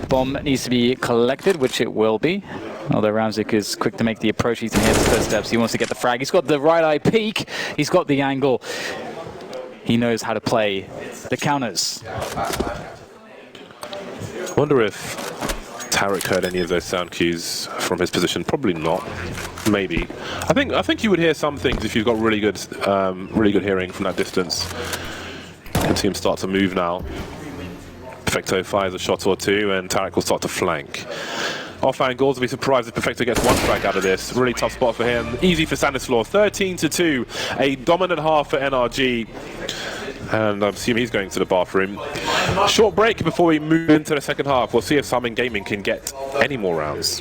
The bomb needs to be collected, which it will be. Although Ramzik is quick to make the approach, he's in his first steps. He wants to get the frag. He's got the right eye peek. He's got the angle. He knows how to play the counters. Wonder if Tarek heard any of those sound cues from his position. Probably not. Maybe. I think you would hear some things if you've got really good hearing from that distance. You can see him start to move now. Perfecto fires a shot or 2, and Tarek will start to flank. Off angles, I'll be surprised if Perfecto gets 1 frag out of this. Really tough spot for him. Easy for Stanislaw. 13-2. A dominant half for NRG. And I assume he's going to the bathroom. Short break before we move into the second half. We'll see if Syman Gaming can get any more rounds.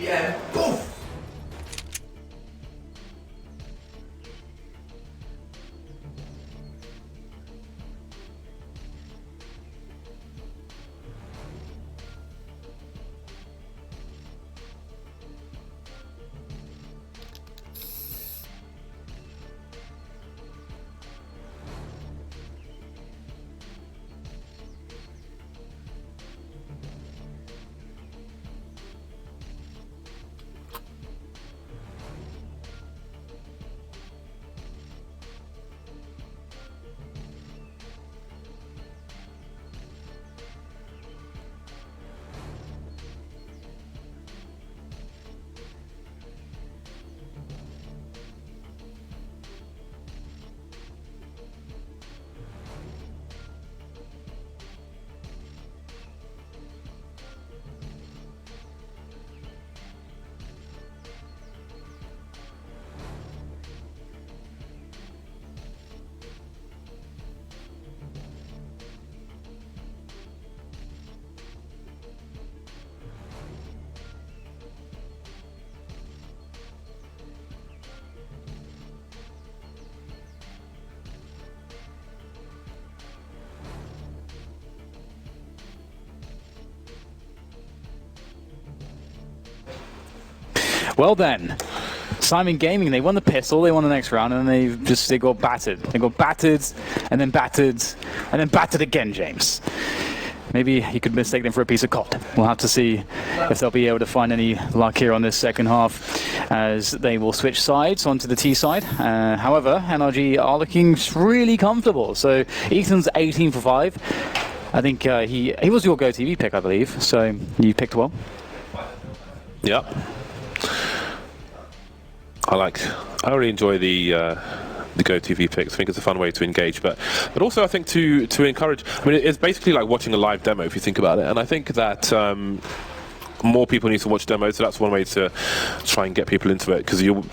Well then, Syman Gaming, they won the pistol, they won the next round, and they got battered. They got battered, and then battered, and then battered again, James. Maybe you could mistake them for a piece of cod. We'll have to see if they'll be able to find any luck here on this second half, as they will switch sides onto the T side. However, NRG are looking really comfortable. So Ethan's 18 for 5. I think he was your Go TV pick, I believe. So you picked well. Yep. I really enjoy the Go TV picks. I think it's a fun way to engage, but also I think to encourage. I mean, it's basically like watching a live demo if you think about it, and I think that more people need to watch demos. So that's one way to try and get people into it, because you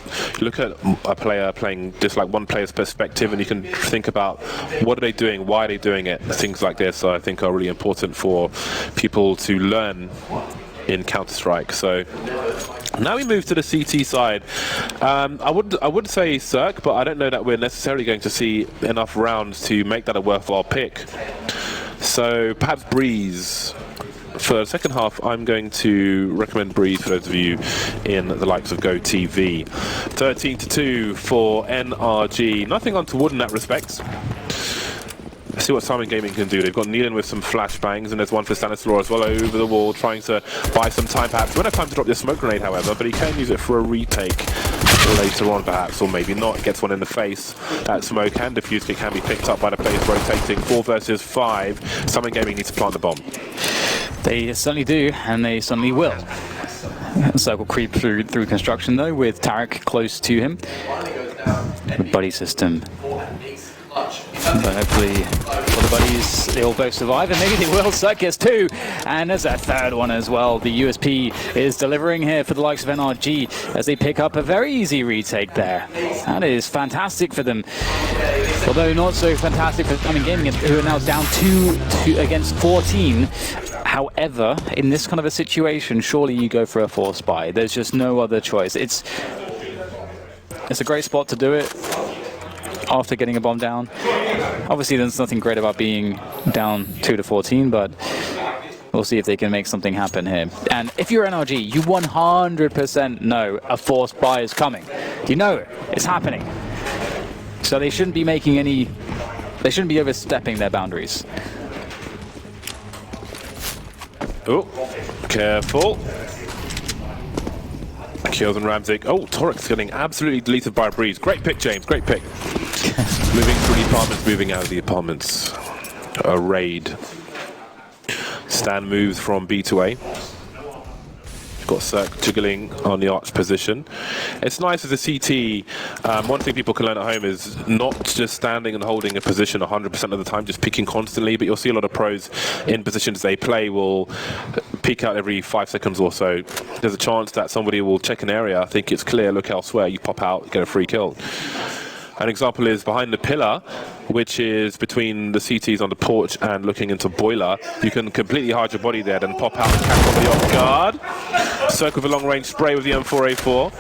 look at a player playing just like one player's perspective, and you can think about what are they doing, why are they doing it. Things like this, I think, are really important for people to learn in Counter-Strike. So now we move to the CT side. I would say Cirque, but I don't know that we're necessarily going to see enough rounds to make that a worthwhile pick. So perhaps Breeze. For the second half, I'm going to recommend Breeze for those of you in the likes of Go TV. 13-2 for NRG. Nothing untoward in that respect. Let's see what Syman Gaming can do. They've got Nealon with some flashbangs, and there's one for Stanislaw as well over the wall, trying to buy some time perhaps. He won't have time to drop this smoke grenade, however, but he can use it for a retake later on perhaps, or maybe not. Gets one in the face. That smoke and defuse kick can be picked up by the players rotating. 4 versus 5. Syman Gaming needs to plant the bomb. They certainly do, and they certainly will. Circle creep through construction though, with Tarek close to him. The buddy system. But hopefully for the buddies, they will both survive, and maybe they will. Cirque gets 2, and there's a third one as well. The USP is delivering here for the likes of NRG as they pick up a very easy retake there. That is fantastic for them. Although not so fantastic for Syman Gaming, who are now down 2 against 14. However, in this kind of a situation, surely you go for a force buy. There's just no other choice. It's a great spot to do it after getting a bomb down. Obviously, there's nothing great about being down 2 to 14, but we'll see if they can make something happen here. And if you're NRG, you 100% know a force buy is coming. You know it. It's happening. So they shouldn't be making any... They shouldn't be overstepping their boundaries. Oh, careful. Kills on Ramzik. Oh, Torek's getting absolutely deleted by a Breeze. Great pick, James. Great pick. Moving through the apartments, moving out of the apartments. A raid. Stan moves from B to A. Got Cirque jiggling on the arch position. It's nice as a CT. One thing people can learn at home is not just standing and holding a position 100% of the time, just peeking constantly, but you'll see a lot of pros in positions they play will peek out every 5 seconds or so. There's a chance that somebody will check an area, think it's clear, look elsewhere, you pop out, get a free kill. An example is behind the pillar, which is between the CTs on the porch and looking into boiler. You can completely hide your body there, then pop out and catch somebody off guard. Cirque with a long-range spray with the M4A4.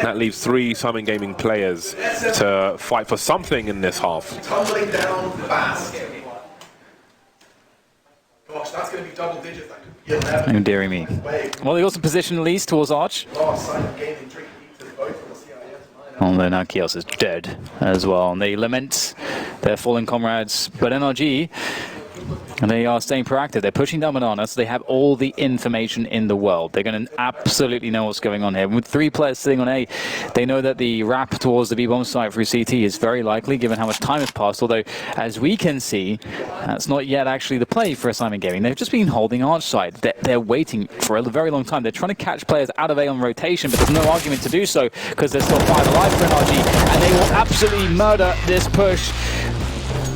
That leaves 3 Syman Gaming players to fight for something in this half. Tumbling down fast. Gosh, that's going to be double digits. That could be 11. Oh, dearie me. Well, they got some position at least towards Arch. Oh, Syman Gaming, DreamEaters, both from the CIS. Although now Kios is dead as well, and they lament their fallen comrades. But NRG, they are staying proactive. They're pushing down Banana, so they have all the information in the world. They're going to absolutely know what's going on here. With 3 players sitting on A, they know that the wrap towards the B-bomb site through CT is very likely, given how much time has passed. Although, as we can see, that's not yet actually the play for Syman Gaming. They've just been holding Arch side. They're waiting for a very long time. They're trying to catch players out of A on rotation, but there's no argument to do so, because there's still 5 alive for NRG, and they will absolutely murder this push.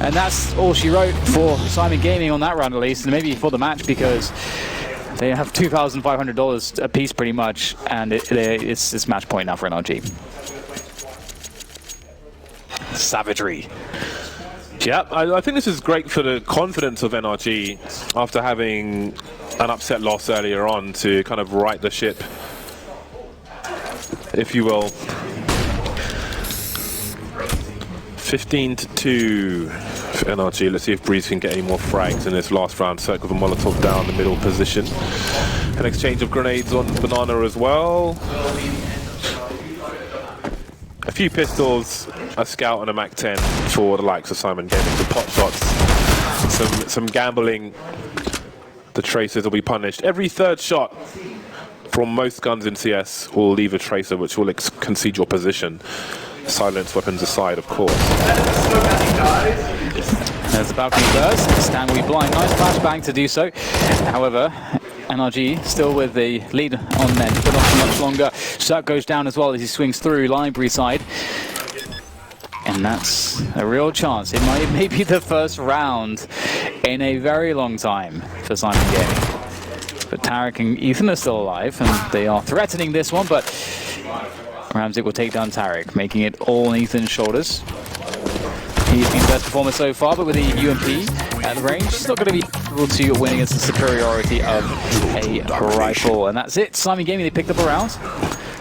And that's all she wrote for Syman Gaming on that round, at least, and maybe for the match, because they have $2,500 a piece pretty much, and it's match point now for NRG. Savagery. Yeah, I think this is great for the confidence of NRG after having an upset loss earlier on, to kind of right the ship, if you will. 15-2 for NRG. Let's see if Breeze can get any more frags in this last round. Circle with a Molotov down the middle position. An exchange of grenades on Banana as well. A few pistols, a Scout and a Mac-10 for the likes of Syman Gaming. Some pot shots, some gambling. The tracers will be punished. Every third shot from most guns in CS will leave a tracer which will concede your position. Silence weapons aside, of course. There's the balcony burst. Stan will be blind. Nice flashbang to do so. However, NRG still with the lead on men, but not for much longer. Shut goes down as well as he swings through library side. And that's a real chance. It may be the first round in a very long time for Syman Gaming. But Tarek and Ethan are still alive, and they are threatening this one, but Ramzik will take down Tarek, making it all on Ethan's shoulders. He's been the best performer so far, but with the UMP at the range, he's not going to be able to win against the superiority of a rifle. And that's it. Syman Gaming, they picked up a round.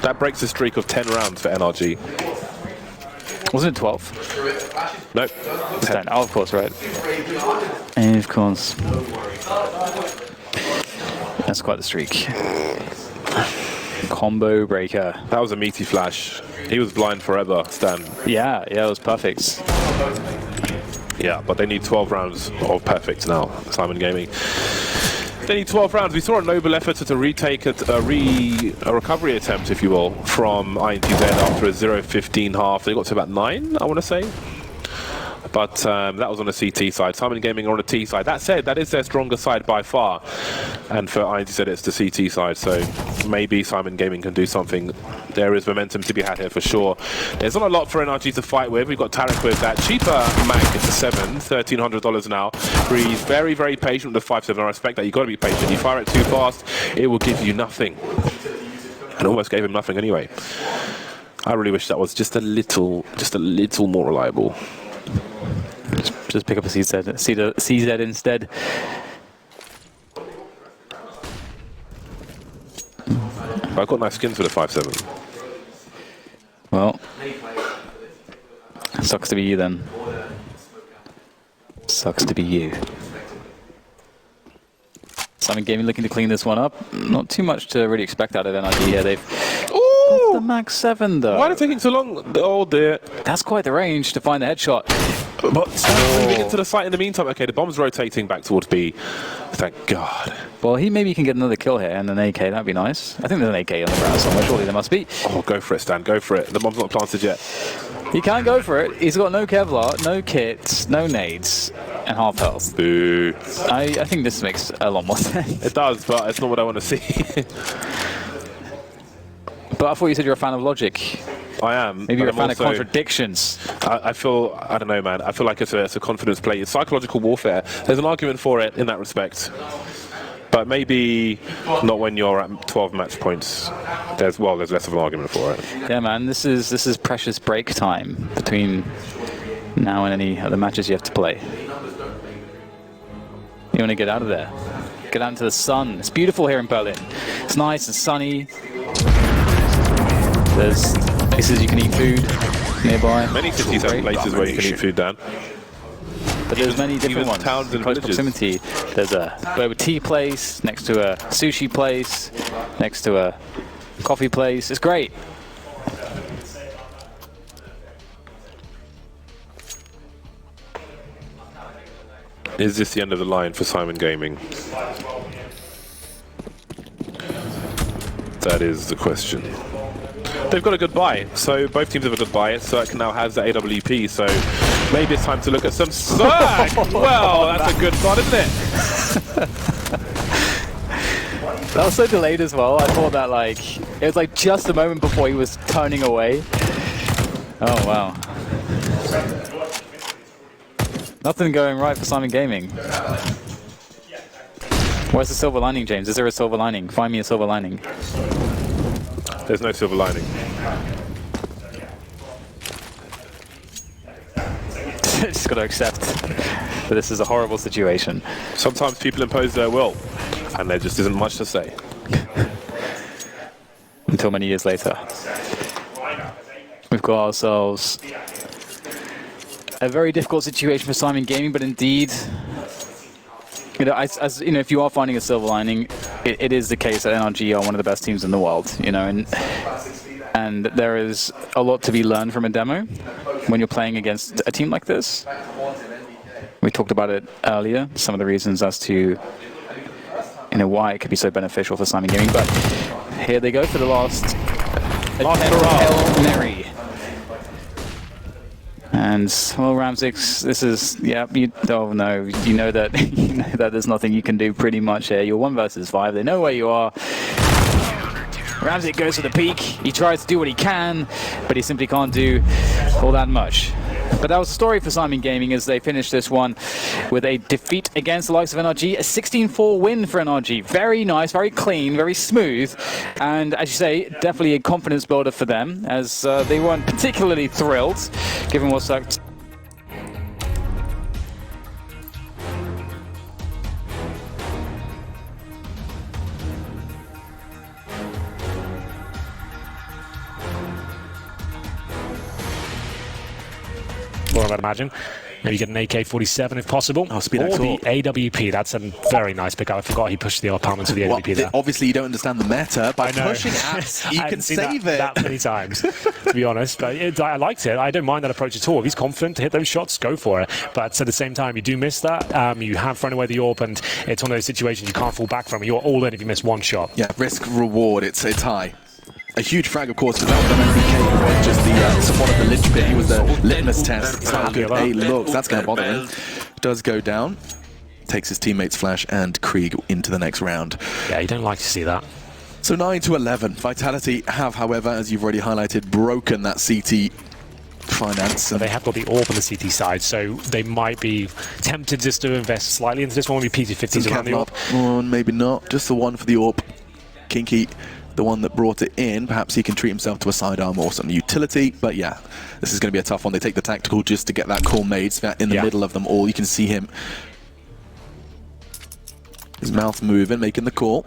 That breaks a streak of 10 rounds for NRG. Wasn't it 12? Nope. 10. Oh, of course, right. And of course. That's quite the streak. Combo breaker. That was a meaty flash. He was blind forever, Stan. Yeah, it was perfect. Yeah, but they need 12 rounds of perfect now, Syman Gaming. They need 12 rounds. We saw a noble effort to retake a recovery attempt, if you will, from INTZ after a 0-15 half. They got to about 9, I want to say. But that was on the CT side. Syman Gaming are on the T side. That said, that is their stronger side by far. And for INTZ, it's the CT side. So maybe Syman Gaming can do something. There is momentum to be had here for sure. There's not a lot for NRG to fight with. We've got Tarek with that cheaper mag at the 7, $1,300 now. He's very, very patient with the 5.7. I respect that. You've got to be patient. You fire it too fast, it will give you nothing. And almost gave him nothing anyway. I really wish that was just a little more reliable. Just pick up a CZ instead. I've got nice skins for the 5.7. Well, sucks to be you then. Sucks to be you. Syman Gaming looking to clean this one up. Not too much to really expect out of NRG here. They've got the Max 7 though. Why did it take so long? Oh dear. That's quite the range to find the headshot. But moving into the site in the meantime. Okay, the bomb's rotating back towards B. Thank God. Well, he maybe can get another kill here and an AK. That'd be nice. I think there's an AK on the ground somewhere. Surely there must be. Oh, go for it, Stan. Go for it. The bomb's not planted yet. He can't go for it. He's got no Kevlar, no kits, no nades, and half health. Boo. I think this makes a lot more sense. It does, but it's not what I want to see. But I thought you said you're a fan of logic. I am. Maybe you're a fan also, of contradictions. I feel, I don't know, man. I feel like it's a confidence play. It's psychological warfare. There's an argument for it in that respect. But maybe not when you're at 12 match points. There's less of an argument for it. Yeah, man. This is precious break time between now and any other matches you have to play. You want to get out of there. Get out into the sun. It's beautiful here in Berlin. It's nice and sunny. There's places you can eat food nearby. Many cities have places where you can eat food, Dan. But there's many different ones. Towns and Close villages. proximity. There's a boba tea place next to a sushi place, next to a coffee place. It's great. Is this the end of the line for Syman Gaming? That is the question. They've got a good buy, so both teams have a good buy. Cirque now has the AWP, so maybe it's time to look at some Cirque. Well, that's a good spot, isn't it? That was so delayed as well. I thought that it was like just a moment before he was turning away. Oh wow. Nothing going right for Syman Gaming. Where's the silver lining, James? Is there a silver lining? Find me a silver lining. There's no silver lining. Just got to accept that this is a horrible situation. Sometimes people impose their will, and there just isn't much to say. Until many years later. We've got ourselves a very difficult situation for Syman Gaming, but indeed You know, as you know, if you are finding a silver lining, it is the case that NRG are one of the best teams in the world. You know, and there is a lot to be learned from a demo when you're playing against a team like this. We talked about it earlier, some of the reasons as to why it could be so beneficial for Syman Gaming. But here they go for the last Hail Mary. And well, Ramsix, this is you know that there's nothing you can do pretty much here. You're 1 versus 5. They know where you are. Ramsix goes for the peak. He tries to do what he can, but he simply can't do all that much. But that was the story for Syman Gaming as they finished this one with a defeat against the likes of NRG, a 16-4 win for NRG. Very nice, very clean, very smooth, and as you say, definitely a confidence builder for them, as they weren't particularly thrilled, given what's sucked. Or I'd imagine. Maybe get an AK-47 if possible. Oh, speed or the AWP. That's a very nice pick. I forgot he pushed the opponent to the AWP there. Obviously, you don't understand the meta. By pushing apps, you can save it. That many times, to be honest. But I liked it. I don't mind that approach at all. If he's confident to hit those shots, go for it. But at the same time, you do miss that. You have thrown away the AWP, and it's one of those situations you can't fall back from. You're all in if you miss one shot. Yeah, risk reward. It's high. A huge frag, of course, without the NRG was just the support of the linchpin. He was the litmus test. How good A looks. That's going to bother him. Does go down. Takes his teammates Flash and Krieg into the next round. Yeah, you don't like to see that. So 9-11. Vitality have, however, as you've already highlighted, broken that CT finance. So they have got the AWP on the CT side, so they might be tempted just to invest slightly into this one. Maybe PT50s around the AWP. Maybe not. Just the one for the AWP. Kinky, the one that brought it in. Perhaps he can treat himself to a sidearm or some utility. But yeah, this is going to be a tough one. They take the tactical just to get that call made. So in the middle of them all, you can see him. His mouth moving, making the call.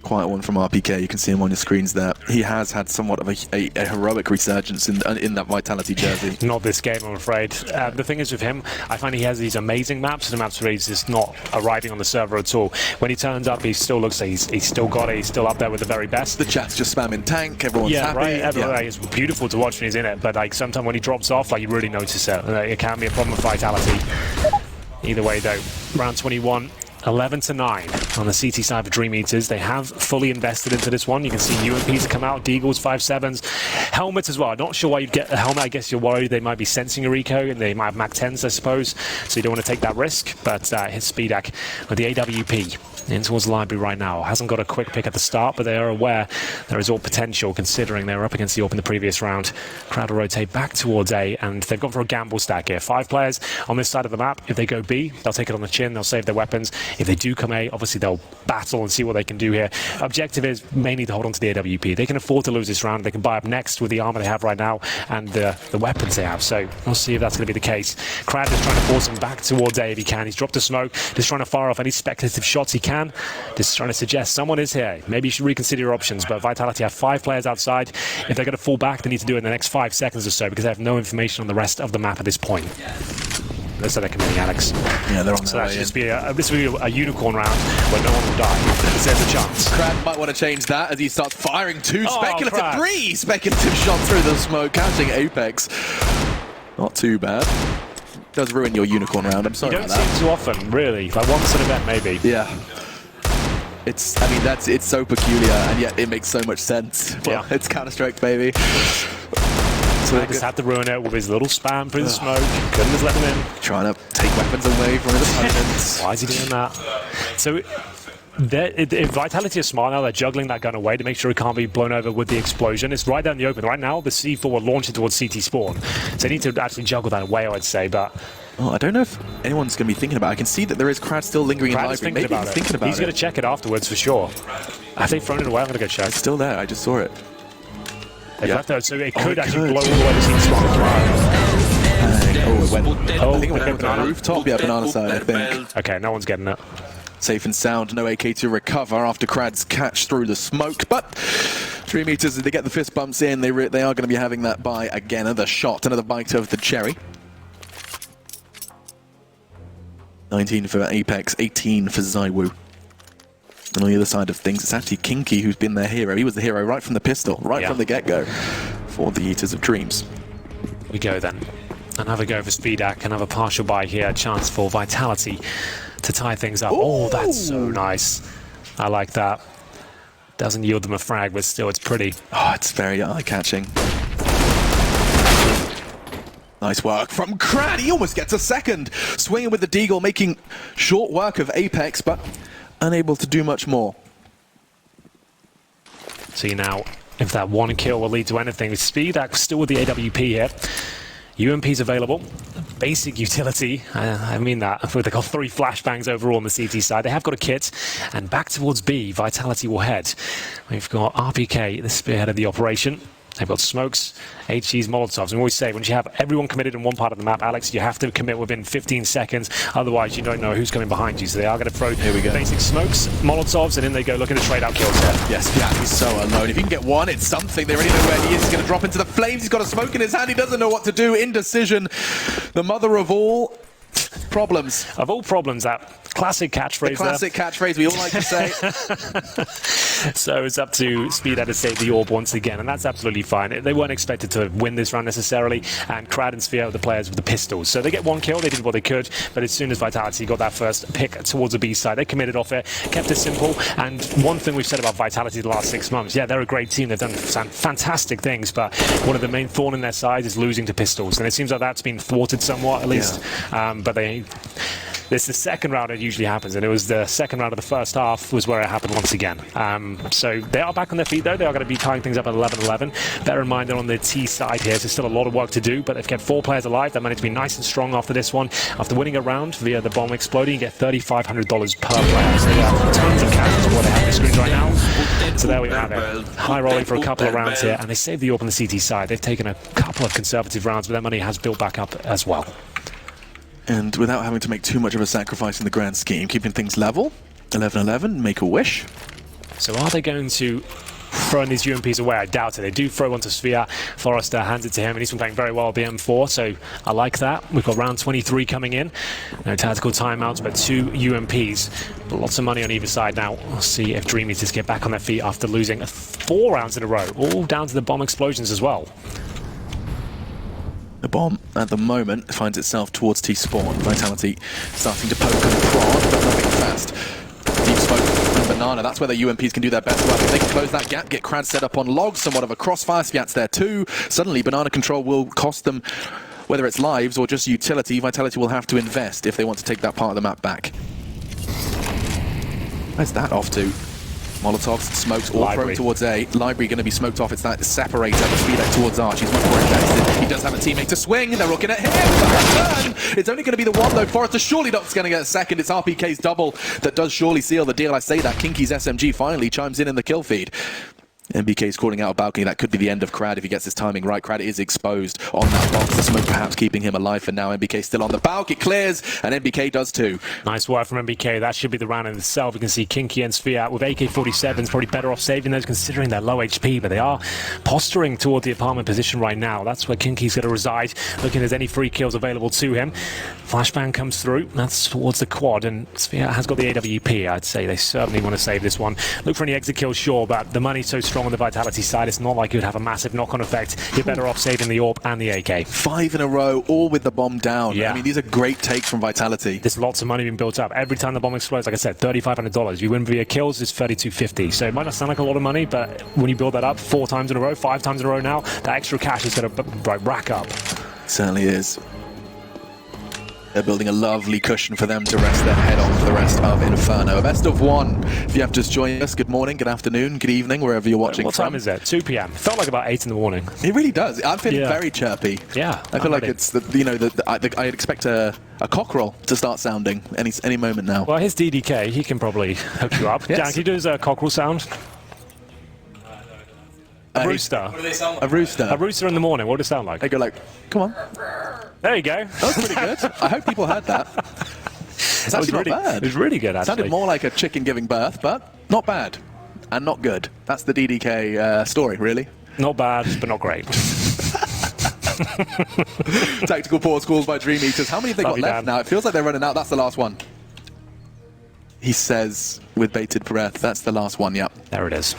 Quiet one from RPK. You can see him on your screens there. He has had somewhat of a heroic resurgence in that Vitality jersey. Not this game, I'm afraid. The thing is with him, I find he has these amazing maps, and the maps where he's just not arriving on the server at all. When he turns up, he still looks like he's still got it. He's still up there with the very best. The chat's just spamming tank. Everyone's happy. Right. It's beautiful to watch when he's in it, but like sometimes when he drops off, like you really notice it. It can be a problem with Vitality. Either way, though, round 21. 11-9 on the CT side for DreamEaters. They have fully invested into this one. You can see UMPs have come out, Deagles, 5.7s, helmets as well. Not sure why you'd get a helmet. I guess you're worried they might be sensing your eco, and they might have Mac 10s, I suppose, so you don't want to take that risk. But his Speedak with the AWP in towards the library right now. Hasn't got a quick pick at the start, but they are aware there is all potential considering they were up against the AWP in the previous round. Crowd will rotate back towards A, and they've gone for a gamble stack here. 5 players on this side of the map. If they go B, they'll take it on the chin, they'll save their weapons. If they do come A, obviously they'll battle and see what they can do here. Objective is mainly to hold on to the AWP. They can afford to lose this round. They can buy up next with the armor they have right now and the weapons they have. So we'll see if that's going to be the case. Crowd is trying to force him back towards A if he can. He's dropped a smoke, just trying to fire off any speculative shots he can. Just trying to suggest someone is here. Maybe you should reconsider your options, but Vitality have 5 players outside. If they're going to fall back, they need to do it in the next 5 seconds or so because they have no information on the rest of the map at this point. Looks like they're committing Alex. Yeah, they're on so their that way should this will be a unicorn round where no one will die. There's a chance. Crad might want to change that as he starts firing 2 speculative, 3 speculative shots through the smoke, catching Apex. Not too bad. Does ruin your unicorn round. I'm sorry you don't about that. see it too often, really. Like once an event, maybe. Yeah. It's so peculiar, and yet it makes so much sense. Well, it's Counter-Strike, baby. So they just had to ruin it with his little spam through the smoke. Couldn't just let them in. Trying to take weapons away from his opponents. Why is he doing that? So if Vitality is smart now, they're juggling that gun away to make sure it can't be blown over with the explosion. It's right there in the open. Right now, the C4 will launch it towards CT spawn. So they need to actually juggle that away, I'd say, but... Oh, I don't know if anyone's going to be thinking about it. I can see that there is Crad still lingering in library. Maybe he's thinking about it. He's going to check it afterwards for sure. Have they thrown it away? I'm going to go check. It's still there. I just saw it. They've left it, so it could actually blow all the way to CT spawn. It went. I think it went over the rooftop. Yeah, banana side, I think. Okay, no one's getting it. Safe and sound. No AK to recover after Crad's catch through the smoke, but DreamEaters, they get the fist bumps in, they are going to be having that buy again. Another shot, another bite of the cherry. 19 for Apex, 18 for Zywoo. And on the other side of things, it's actually Kinky who's been their hero. He was the hero right from the pistol, right from the get-go for the Eaters of Dreams. We go then. Another go for Speedak, another partial buy here. Chance for Vitality to tie things up. Ooh. Oh, that's so nice. I like that. Doesn't yield them a frag, but still it's pretty. Oh, it's very eye-catching. Nice work from Crad. He almost gets a second. Swinging with the Deagle, making short work of Apex, but unable to do much more. See now if that one kill will lead to anything. With Speedak still with the AWP here. UMP's available. Basic utility. I mean that. They've got 3 flashbangs overall on the CT side. They have got a kit. And back towards B, Vitality will head. We've got RPK, the spearhead of the operation. They've got smokes, HGs, Molotovs. And we always say, once you have everyone committed in one part of the map, Alex, you have to commit within 15 seconds. Otherwise, you don't know who's coming behind you. So they are going to throw basic smokes, Molotovs, and in they go looking to trade out kills there. Yes, yeah, he's so alone. If you can get one, it's something. They already know where he is. He's going to drop into the flames. He's got a smoke in his hand. He doesn't know what to do. Indecision, the mother of all problems. Of all problems, that classic catchphrase. The classic catchphrase we all like to say. So it's up to Speedat to save the orb once again, and that's absolutely fine. They weren't expected to win this round necessarily, and Crad and Sphere are the players with the pistols. So they get one kill, they did what they could, but as soon as Vitality got that first pick towards the B side, they committed off it, kept it simple, and one thing we've said about Vitality the last 6 months, yeah, they're a great team, they've done fantastic things, but one of the main thorn in their side is losing to pistols, and it seems like that's been thwarted somewhat, at least. But this is the second round it usually happens, and it was the second round of the first half was where it happened once again. So they are back on their feet though. They are going to be tying things up at 11-11. Bear in mind they're on the T side here, so still a lot of work to do, but they've kept 4 players alive. They managed to be nice and strong after this one. After winning a round via the bomb exploding, you get $3,500 per player. So they got tons of cash is what they have on the screen right now. So there we have it. High rolling for a couple of rounds here, and they saved the orb on the CT side. They've taken a couple of conservative rounds, but their money has built back up as well. And without having to make too much of a sacrifice in the grand scheme, keeping things level, 11-11, make a wish. So are they going to throw these UMPs away? I doubt it. They do throw one to Sphere. Forrester hands it to him, and he's been playing very well at the M4, so I like that. We've got round 23 coming in. No tactical timeouts, but 2 UMPs. But lots of money on either side now. We'll see if DreamEaters get back on their feet after losing 4 rounds in a row, all down to the bomb explosions as well. The bomb, at the moment, finds itself towards T-spawn. Vitality starting to poke and prod, but nothing fast. Deep smoke and Banana, that's where the UMPs can do their best work. If they can close that gap, get Crad set up on logs, somewhat of a crossfire. Spiat's there too. Suddenly, Banana control will cost them, whether it's lives or just utility. Vitality will have to invest if they want to take that part of the map back. Where's that off to? Molotovs, smokes, all thrown towards A. Library going to be smoked off. It's that separator. The Speedak towards Arch. He's much more invested. He does have a teammate to swing. They're looking at him. It's only going to be the one, though. Forrester surely not going to get a second. It's RPK's double that does surely seal the deal. I say that. Kinky's SMG finally chimes in the kill feed. MBK's calling out a balcony. That could be the end of Crad if he gets his timing right. Crad is exposed on that box. The smoke perhaps keeping him alive for now. MBK still on the balcony. It clears, and MBK does too. Nice work from MBK. That should be the round in itself. You can see Kinky and Sphere with AK-47s. Probably better off saving those considering their low HP, but they are posturing toward the apartment position right now. That's where Kinky's going to reside. Looking if there's any free kills available to him. Flashbang comes through. That's towards the quad, and Sphere has got the AWP. I'd say they certainly want to save this one. Look for any exit kills, sure, but the money's so strong on the Vitality side, it's not like you'd have a massive knock-on effect. You're better off saving the AWP and the AK. 5 in a row, all with the bomb down. Yeah. I mean, these are great takes from Vitality. There's lots of money being built up. Every time the bomb explodes, like I said, $3,500. You win via kills, it's $3,250. So it might not sound like a lot of money, but when you build that up 4 times in a row, 5 times in a row now, that extra cash is going to rack up. It certainly is. They're building a lovely cushion for them to rest their head on for the rest of Inferno. A best of 1. If you have just joined us, good morning, good afternoon, good evening, wherever you're watching What from. time is it? 2 p.m. Felt like about 8 in the morning. It really does. I'm feeling very chirpy. Yeah. I feel like it's, I'd expect a cockerel to start sounding any moment now. Well, here's DDK. He can probably hook you up. Yes. Dan, can you do his cockerel sound? A rooster. What do they sound like? A rooster. A rooster in the morning. What would it sound like? They go like, come on. There you go. That was pretty good. I hope people heard that. It's actually not bad. It was really good, actually. Sounded more like a chicken giving birth, but not bad. and not good. That's the DDK story, really. Not bad, but not great. Tactical pause calls by DreamEaters. How many have they got left now? It feels like they're running out. That's the last one. He says with bated breath, that's the last one, yep. There it is.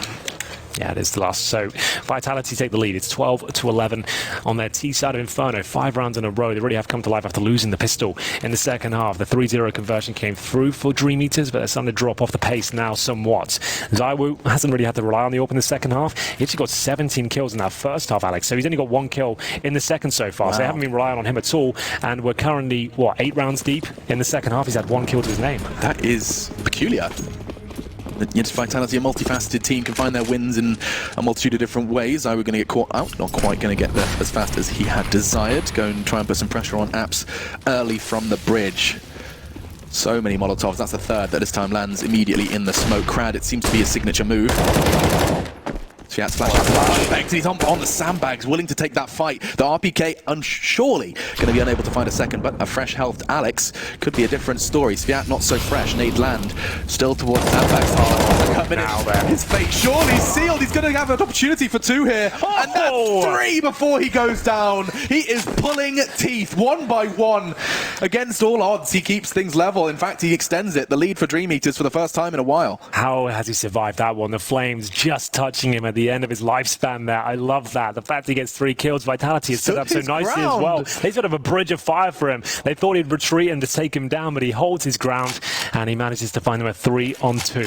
Yeah, it is the last. So Vitality take the lead. It's 12-11 on their T side of Inferno. 5 rounds in a row. They really have come to life after losing the pistol in the second half. The 3-0 conversion came through for DreamEaters, but they're starting to drop off the pace now somewhat. ZywOo hasn't really had to rely on the AWP in the second half. He actually got 17 kills in that first half, Alex. So he's only got 1 kill in the second so far. Wow. So they haven't been relying on him at all. And we're currently, 8 rounds deep in the second half. He's had 1 kill to his name. That is peculiar. Yet Vitality, a multifaceted team, can find their wins in a multitude of different ways. ZywOo going to get caught out, not quite going to get there as fast as he had desired. Go and try and put some pressure on Apps early from the bridge. So many Molotovs, that's the third that this time lands immediately in the smoke. Krad, it seems to be a signature move. Sviat's flashbang, he's on the sandbags, willing to take that fight. The RPK, surely going to be unable to find a second, but a fresh-healthed Alex could be a different story. Sviat not so fresh, nade land, still towards the sandbags. Coming in, his fate surely sealed. He's going to have an opportunity for 2 here, and that's 3 before he goes down. He is pulling teeth, 1 by 1. Against all odds, he keeps things level. In fact, he extends it, the lead for DreamEaters for the first time in a while. How has he survived that one? The flames just touching him at the end of his lifespan there. I love that. The fact he gets 3 kills, Vitality is set up so nicely as well. They sort of a bridge of fire for him. They thought he'd retreat and to take him down, but he holds his ground and he manages to find them a 3-on-2.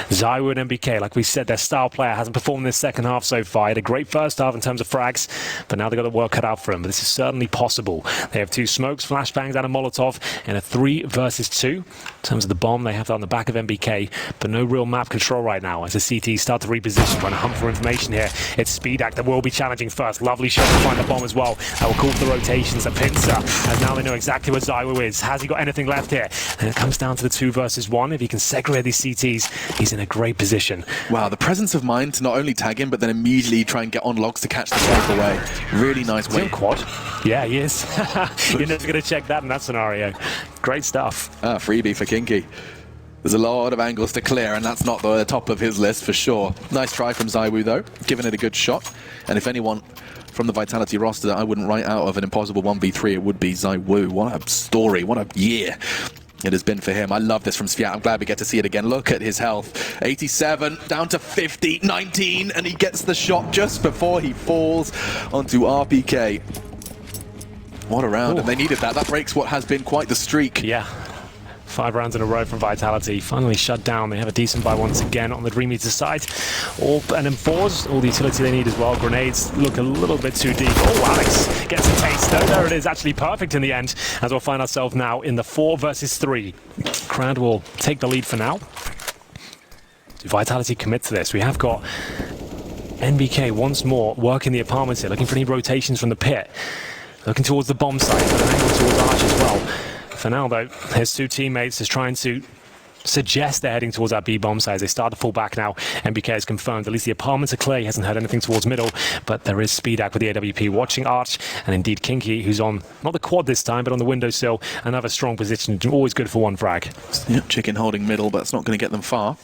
ZywOo and MBK, like we said, their star player hasn't performed in this second half so far. He had a great first half in terms of frags, but now they've got the work cut out for him. But this is certainly possible. They have 2 smokes, flashbangs, and a Molotov in a 3 versus 2. In terms of the bomb, they have that on the back of MBK, but no real map control right now as the CT start to reposition, trying to hunt for information here. It's Speedak that will be challenging first. Lovely shot to find the bomb as well. That will call for the rotations at Pincer, as now they know exactly where ZywOo is. Has he got anything left here? And it comes down to the 2 versus 1. If he can segregate these CTs, he's in a great position. Wow, the presence of mind to not only tag him, but then immediately try and get on logs to catch the smoke away. Really nice way. Quad? Yeah, he is. You're never going to check that in that scenario. Great stuff. Freebie for Kinky. There's a lot of angles to clear, and that's not the top of his list for sure. Nice try from ZywOo, though, giving it a good shot. And if anyone from the Vitality roster that I wouldn't write out of an impossible 1v3, it would be ZywOo. What a story, what a year it has been for him. I love this from Sviat. I'm glad we get to see it again. Look at his health. 87, down to 50, 19, and he gets the shot just before he falls onto RPK. What a round, and they needed that. That breaks what has been quite the streak. Yeah. 5 rounds in a row from Vitality, finally shut down. They have a decent buy once again on the DreamEaters side. And then 4s, all the utility they need as well. Grenades look a little bit too deep. Oh, Alex gets a taste. No, there it is, actually perfect in the end, as we'll find ourselves now in the 4 versus 3. Krad will take the lead for now. Do Vitality commit to this? We have got NBK once more working the apartments here, looking for any rotations from the pit. Looking towards the bomb site, but an angle towards Arch as well. For now, though, his 2 teammates is trying to suggest they're heading towards that B bomb site as they start to fall back now. MBK has confirmed at least the apartments are clear. He hasn't heard anything towards middle, but there is Speedak with the AWP watching Arch, and indeed Kinky, who's on not the quad this time, but on the windowsill. Another strong position, always good for 1 frag. Yep, Chicken holding middle, but it's not going to get them far.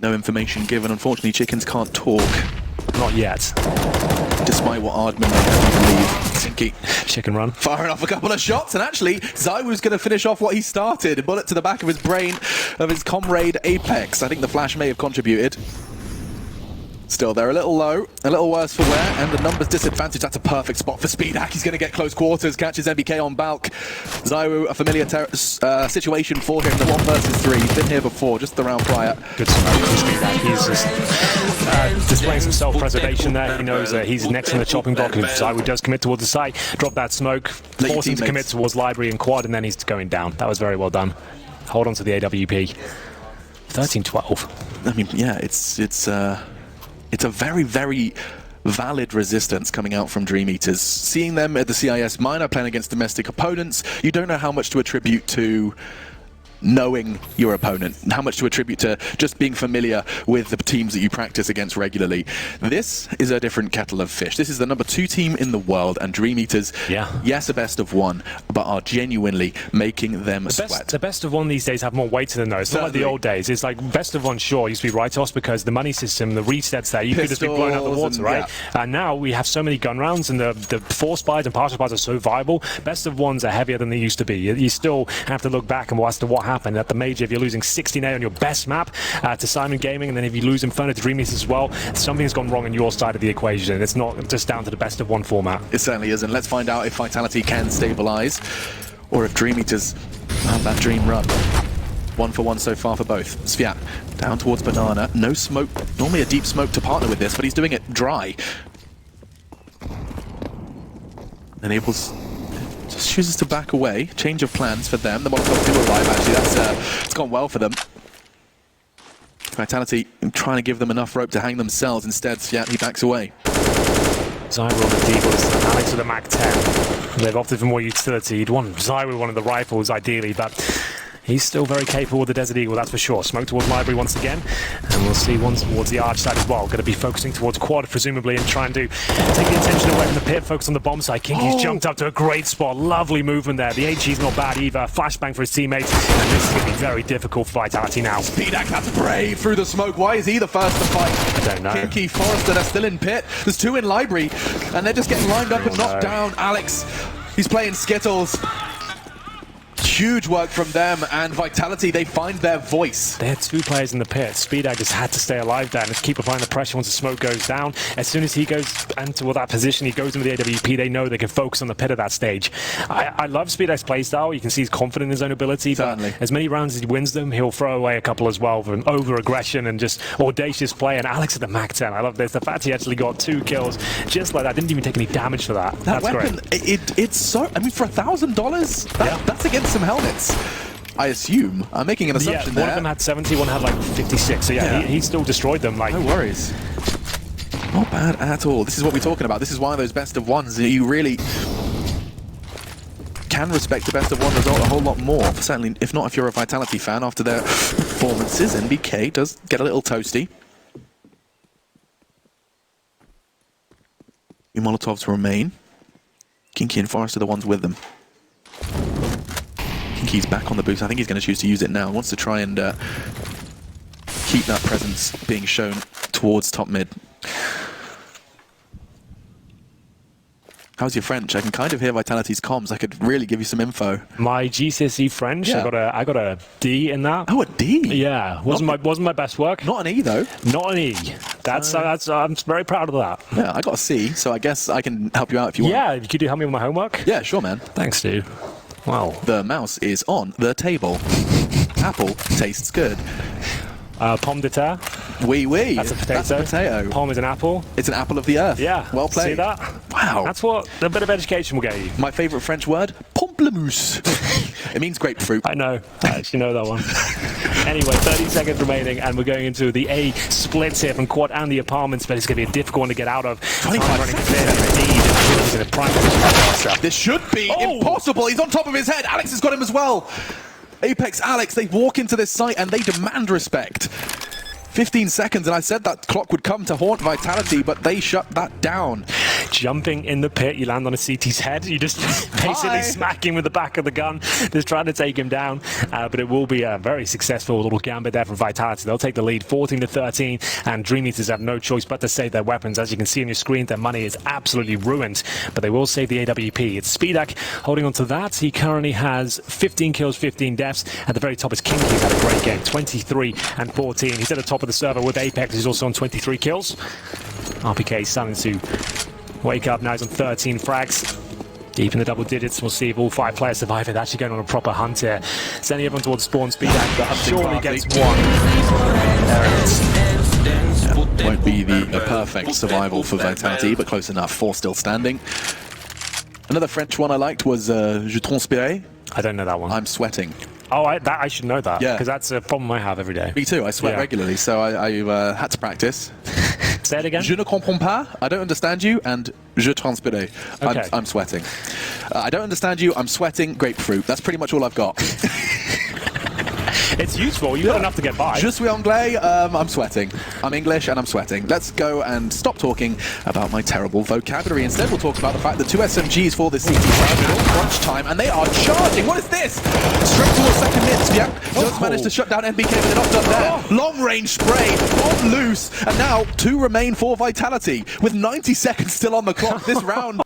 No information given. Unfortunately, chickens can't talk. Not yet. Despite what Ardman may have, I believe. Kinky. Chicken run. Firing off a couple of shots, and actually, ZywOo's going to finish off what he started. A bullet to the back of his brain of his comrade Apex. I think the flash may have contributed. Still, they're a little low, a little worse for wear, and the numbers disadvantage. That's a perfect spot for Speedak. He's going to get close quarters, catches MBK on Balk. ZywOo, a familiar situation for him, the 1 versus 3. He's been here before, just the round prior. Good smoke from Speedak. He's just displaying some self-preservation there. He knows that he's next in the chopping block. If ZywOo does commit towards the site, drop that smoke, force him to commit towards Library and Quad, and then he's going down. That was very well done. Hold on to the AWP. 13-12. I mean, yeah, it's a very, very valid resistance coming out from DreamEaters. Seeing them at the CIS minor playing against domestic opponents, you don't know how much to attribute to knowing your opponent, how much to attribute to just being familiar with the teams that you practice against regularly. This is a different kettle of fish. This is the #2 team in the world, and DreamEaters, yes, a best of one, but are genuinely making them sweat. The best of one these days have more weight to them, though. It's not like the old days. It's like best of one, sure, used to be write-offs because the money system, the resets there, you could just be blown out the water, right? And now we have so many gun rounds, and the force buys and partial buys are so viable. Best of ones are heavier than they used to be. You still have to look back and as to what happened at the major. If you're losing 16A on your best map to Syman Gaming, and then if you lose Inferno to DreamEaters as well, something's gone wrong on your side of the equation. It's not just down to the best of one format. It certainly isn't. Let's find out if Vitality can stabilize, or if DreamEaters have that dream run. 1 for 1 so far for both. Sviat down towards Banana. No smoke. Normally a deep smoke to partner with this, but he's doing it dry. Enables... just chooses to back away. Change of plans for them. The Molotov do arrive, actually. It's gone well for them. Vitality trying to give them enough rope to hang themselves. Instead, Sviat, he backs away. Zyro on the Deagles, Alex with a Mag-10. They've opted for more utility. You'd want Zyro one of the rifles, ideally, but he's still very capable with the Desert Eagle, that's for sure. Smoke towards Library once again, and we'll see one towards the Arch side as well. Going to be focusing towards Quad, presumably, and trying to take the attention away from the pit, focus on the bomb side. Kinky's jumped up to a great spot. Lovely movement there. The HG's not bad either. Flashbang for his teammates, and this is going to be very difficult for Vitality now. Speedak has to brave through the smoke. Why is he the first to fight? I don't know. Kinky, Forrester, they're still in pit. There's 2 in Library, and they're just getting lined up and knocked down. Alex, he's playing Skittles. Huge work from them, and Vitality, they find their voice. They had 2 players in the pit. Speedag just had to stay alive there and just keep applying the pressure once the smoke goes down. As soon as he goes into that position, he goes into the AWP, they know they can focus on the pit at that stage. I love Speedag's playstyle. You can see he's confident in his own ability, certainly. But as many rounds as he wins them, he'll throw away a couple as well for an over-aggression and just audacious play. And Alex at the Mag-10, I love this. The fact he actually got 2 kills just like that, didn't even take any damage for that. That That's weapon, great. it's so... I mean, for $1,000, that's against some helmets. I assume. I'm making an assumption there. One of them had 70, one had like 56. So he still destroyed them. Like, no worries. Not bad at all. This is what we're talking about. This is one of those best of ones that you really can respect the best of one result a whole lot more. Certainly, if not if you're a Vitality fan after their performances. NBK does get a little toasty. Two Molotovs remain. Kinky and Forrest are the ones with them. Kinky's back on the boost. I think he's going to choose to use it now. Wants to try and keep that presence being shown towards top mid. How's your French? I can kind of hear Vitality's comms. I could really give you some info. My GCSE French, Yeah. I got a D in that. Oh, a D? Yeah, wasn't my best work. Not an E, though. Not an E. That's I'm very proud of that. Yeah, I got a C, so I guess I can help you out if you want. Yeah, could you help me with my homework? Yeah, sure, man. Thanks, dude. Wow. The mouse is on the table. Apple tastes good. Pomme de terre. Oui, oui. That's a potato. That's a potato. Pomme is an apple. It's an apple of the earth. Yeah. Well played. See that? Wow. That's what a bit of education will get you. My favourite French word, pamplemousse. It means grapefruit. I know. I actually know that one. Anyway, 30 seconds remaining, and we're going into the A splits here from Quad and the apartments, but it's going to be a difficult one to get out of. 25 running seconds. clear indeed. He's in a prime position. This should be impossible. He's on top of his head. Alex has got him as well. Apex Alex, they walk into this site and they demand respect. 15 seconds, and I said that clock would come to haunt Vitality, but they shut that down. Jumping in the pit, you land on a CT's head. You just basically smack him with the back of the gun, just trying to take him down. But it will be a very successful little gambit there from Vitality. They'll take the lead 14-13, and DreamEaters have no choice but to save their weapons. As you can see on your screen, their money is absolutely ruined, but they will save the AWP. It's Speedak holding on to that. He currently has 15 kills, 15 deaths. At the very top is Kinky. He's had a great game, 23-14. He's at the top of the server with Apex. He's also on 23 kills. RPK starting to wake up now. He's on 13 frags. Deep in the double digits. We'll see if all 5 players survive it. Actually going on a proper hunt here. Sending everyone towards spawn. Speedak, but surely gets one. There it is. Yeah, won't be the perfect survival for Vitality, but close enough. 4 still standing. Another French one I liked was Je transpire. I don't know that one. I'm sweating. Oh, I should know that. Yeah. Because that's a problem I have every day. Me too. I sweat regularly, so I had to practice. Say it again. Je ne comprends pas. I don't understand you, and je transpire. Okay. I'm sweating. I don't understand you. I'm sweating. Grapefruit. That's pretty much all I've got. it's useful. You got enough to get by. Je suis anglais. I'm sweating. I'm English and I'm sweating. Let's go and stop talking about my terrible vocabulary. Instead, we'll talk about the fact that 2 SMGs for this CT side middle, crunch time, and they are charging. What is this? Straight towards second mid. Sviak does manage to shut down NBK, but they're not done there. Long range spray, bomb loose, and now 2 remain for Vitality with 90 seconds still on the clock this round.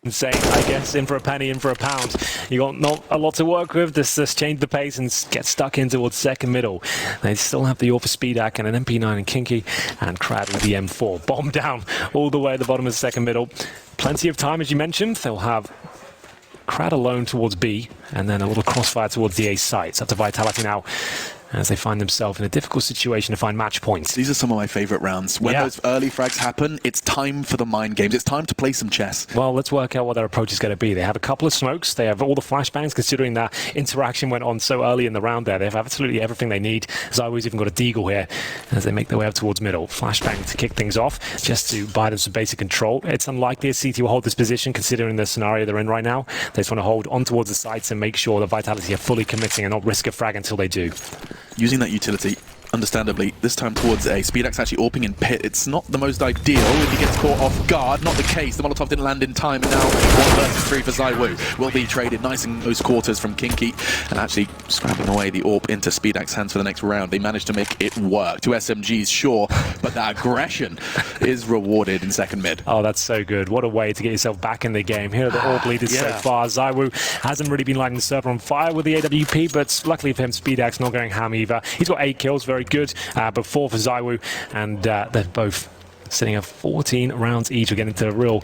Insane, I guess, in for a penny, in for a pound. You got not a lot to work with. Just change the pace and get stuck in towards second middle. They still have the AWP for Speedak and an MP9 and Kinky, and Crad with the M4. Bomb down all the way at the bottom of the second middle. Plenty of time, as you mentioned. They'll have Crad alone towards B, and then a little crossfire towards the A site. It's up to Vitality now, as they find themselves in a difficult situation to find match points. These are some of my favorite rounds. When those early frags happen, it's time for the mind games. It's time to play some chess. Well, let's work out what their approach is going to be. They have a couple of smokes. They have all the flashbangs, considering that interaction went on so early in the round there. They have absolutely everything they need. Zywo's even got a deagle here as they make their way up towards middle. Flashbang to kick things off, just to buy them some basic control. It's unlikely a CT will hold this position, considering the scenario they're in right now. They just want to hold on towards the sites and make sure that Vitality are fully committing and not risk a frag until they do. Using that utility, understandably, this time towards A. Speedak's actually AWPing in pit. It's not the most ideal if he gets caught off guard. Not the case. The Molotov didn't land in time, and now 1 versus 3 for Zywo. Will be traded nice in close quarters from Kinky, and actually scrapping away the AWP into Speedak's hands for the next round. They managed to make it work. 2 SMGs, sure, but that aggression is rewarded in second mid. Oh, that's so good. What a way to get yourself back in the game. Here are the AWP leaders so far. Zywo hasn't really been lighting the server on fire with the AWP, but luckily for him, Speedak's not going ham either. He's got 8 kills, very good, but 4 for Zywo, and they're both sitting at 14 rounds each. We're getting to the real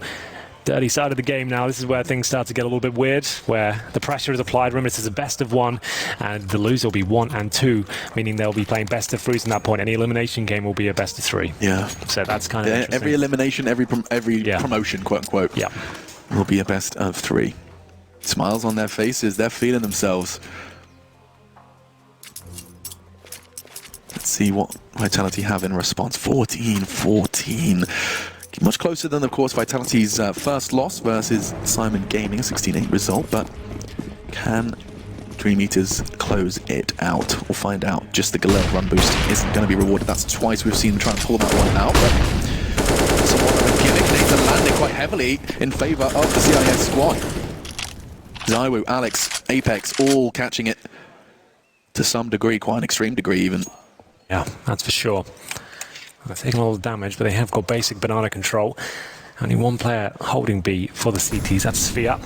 dirty side of the game now. This is where things start to get a little bit weird, where the pressure is applied. Remember, this is a best of 1, and the loser will be 1 and 2, meaning they'll be playing best of 3s from that point. Any elimination game will be a best of 3. Yeah. So that's kind of interesting. Every elimination, every promotion, quote unquote, will be a best of 3. Smiles on their faces. They're feeling themselves. Let's see what Vitality have in response. 14-14. Much closer than, of course, Vitality's first loss versus Syman Gaming, a 16-8 result, but can DreamEaters close it out? We'll find out. Just the Galil run boost isn't going to be rewarded. That's twice we've seen them try and pull that one out, but somewhat of a gimmick. Nathan landed quite heavily in favor of the CIS squad. Zywo, Alex, Apex, all catching it to some degree, quite an extreme degree even. Yeah, that's for sure. They're taking a little damage, but they have got basic banana control. Only 1 player holding B for the CTs. That's Sphere.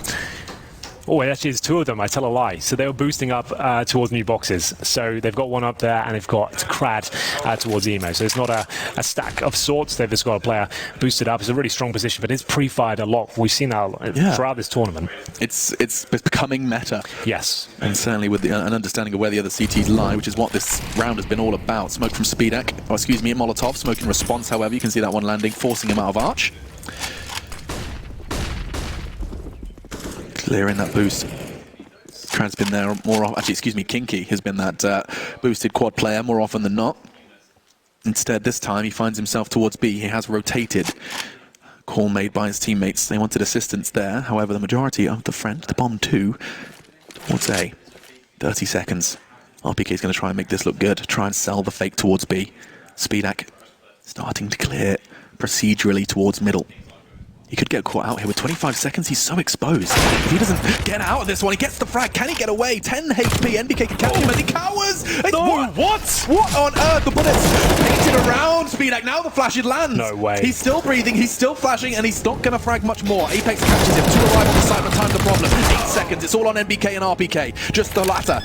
Oh, actually, it's 2 of them. I tell a lie. So they were boosting up towards new boxes. So they've got one up there, and they've got Crad towards Emo. So it's not a stack of sorts. They've just got a player boosted up. It's a really strong position, but it's pre-fired a lot. We've seen that throughout this tournament. It's becoming meta. Yes. And certainly with an understanding of where the other CTs lie, which is what this round has been all about. Smoke from Speedak, or excuse me, Molotov. Smoke in response, however. You can see that one landing, forcing him out of Arch. Clearing that boost. Crad's been there more often. Actually, excuse me, Kinky has been that boosted quad player more often than not. Instead, this time he finds himself towards B. He has rotated. Call made by his teammates. They wanted assistance there. However, the majority of the French, the bomb 2, towards A. 30 seconds. RPK is going to try and make this look good. Try and sell the fake towards B. Speedak starting to clear procedurally towards middle. He could get caught out here with 25 seconds. He's so exposed. If he doesn't get out of this one, he gets the frag. Can he get away? 10 HP. NBK can catch him as he cowers. No, what? What on earth? The bullets painted around Speedak. Now the flash, it lands. No way. He's still breathing. He's still flashing, and he's not going to frag much more. Apex catches him. 2 arrive on the side, but time's the problem. 8 seconds. It's all on NBK and RPK. Just the latter.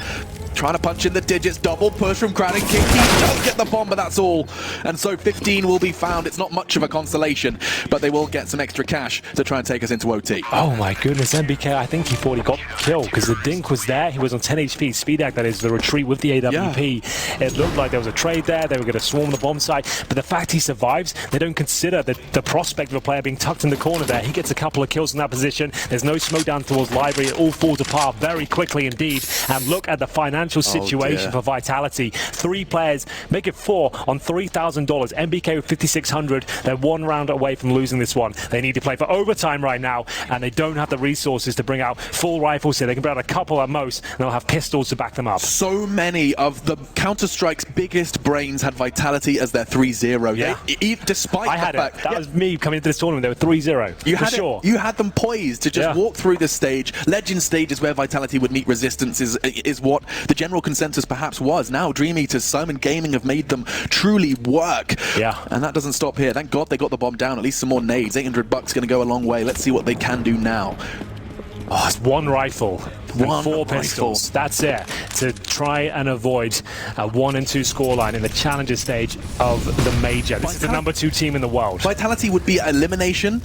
Trying to punch in the digits, double push from Crad and Kinky. He does get the bomb, but that's all. And so 15 will be found. It's not much of a consolation, but they will get some extra cash to try and take us into OT. Oh my goodness, NBK, I think he thought he got killed because the dink was there. He was on 10 HP. Speedak, that is the retreat with the AWP. Yeah. It looked like there was a trade there. They were going to swarm the bomb site. But the fact he survives, they don't consider the prospect of a player being tucked in the corner there. He gets a couple of kills in that position. There's no smoke down towards Library. It all falls apart very quickly indeed. And look at the financial financial situation for Vitality. 3 players, make it 4 on $3,000. MBK with 5,600. They're 1 round away from losing this one. They need to play for overtime right now, and they don't have the resources to bring out full rifles here. They can bring out a couple at most, and they'll have pistols to back them up. So many of the Counter-Strike's biggest brains had Vitality as their 3-0. Yeah. Despite I had the fact, it. That was me coming into this tournament. They were 3-0. For sure. You had them poised to just walk through this stage. Legend stage is where Vitality would meet resistance, is what the general consensus perhaps was. Now DreamEaters, Syman Gaming have made them truly work. Yeah. And that doesn't stop here. Thank God they got the bomb down. At least some more nades. $800 going to go a long way. Let's see what they can do now. Oh, it's 1 rifle and 4 rifle. pistols. That's it. To try and avoid a 1 and 2 scoreline in the challenger stage of the major. This is the number 2 team in the world. Vitality would be elimination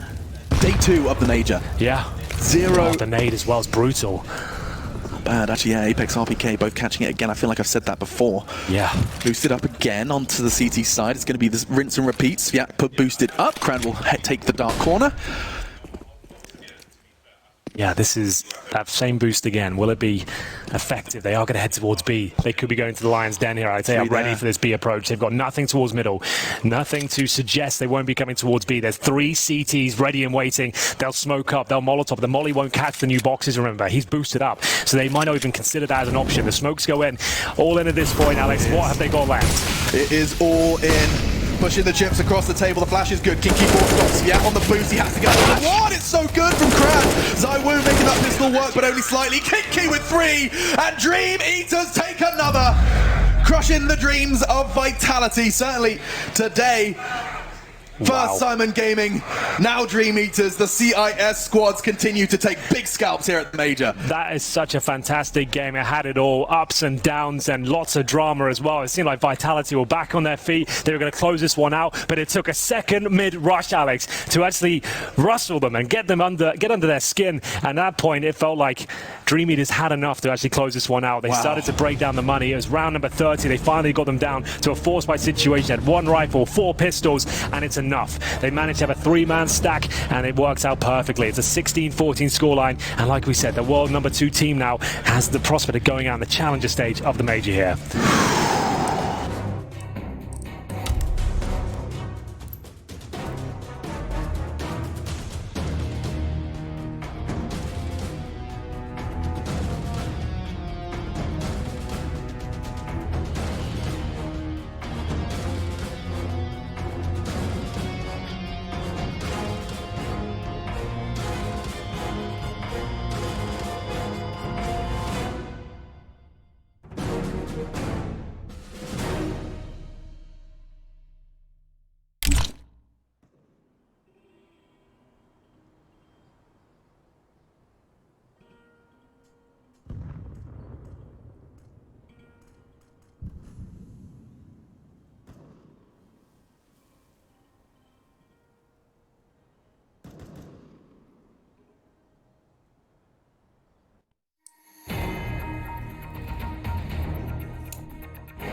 day 2 of the major. Yeah. 0. Oh, the nade as well is brutal. Bad, actually, yeah, Apex, RPK, both catching it again. I feel like I've said that before. Yeah. Boosted up again onto the CT side. It's going to be this rinse and repeats. Yeah, boosted up. Cran will take the dark corner. Yeah, this is that same boost again. Will it be effective? They are going to head towards B. They could be going to the Lion's Den here. I'd say I'm ready for this B approach. They've got nothing towards middle. Nothing to suggest they won't be coming towards B. There's 3 CTs ready and waiting. They'll smoke up. They'll Molotov. The Molly won't catch the new boxes, remember. He's boosted up. So they might not even consider that as an option. The smokes go in. All in at this point, Alex. What have they got left? It is all in. Pushing the chips across the table. The flash is good. Kinky 4 stops. Yeah, on the boost. He has to get on the one. It's so good from Kran. Zywoo making that pistol work, but only slightly. Kinky with 3. And DreamEaters take another. Crushing the dreams of Vitality. Certainly today. First Syman Gaming, now DreamEaters. The CIS squads continue to take big scalps here at the major. That is such a fantastic game. It had it all, ups and downs and lots of drama as well. It seemed like Vitality were back on their feet. They were going to close this one out, but it took a second mid-rush, Alex, to actually rustle them and get under their skin. And at that point, it felt like DreamEaters had enough to actually close this one out. They started to break down the money. It was round number 30. They finally got them down to a force fight situation. Had 1 rifle, 4 pistols, and it's enough. They managed to have a 3-man stack, and it works out perfectly. It's a 16-14 scoreline, and like we said, the world number 2 team now has the prospect of going out in the challenger stage of the major here.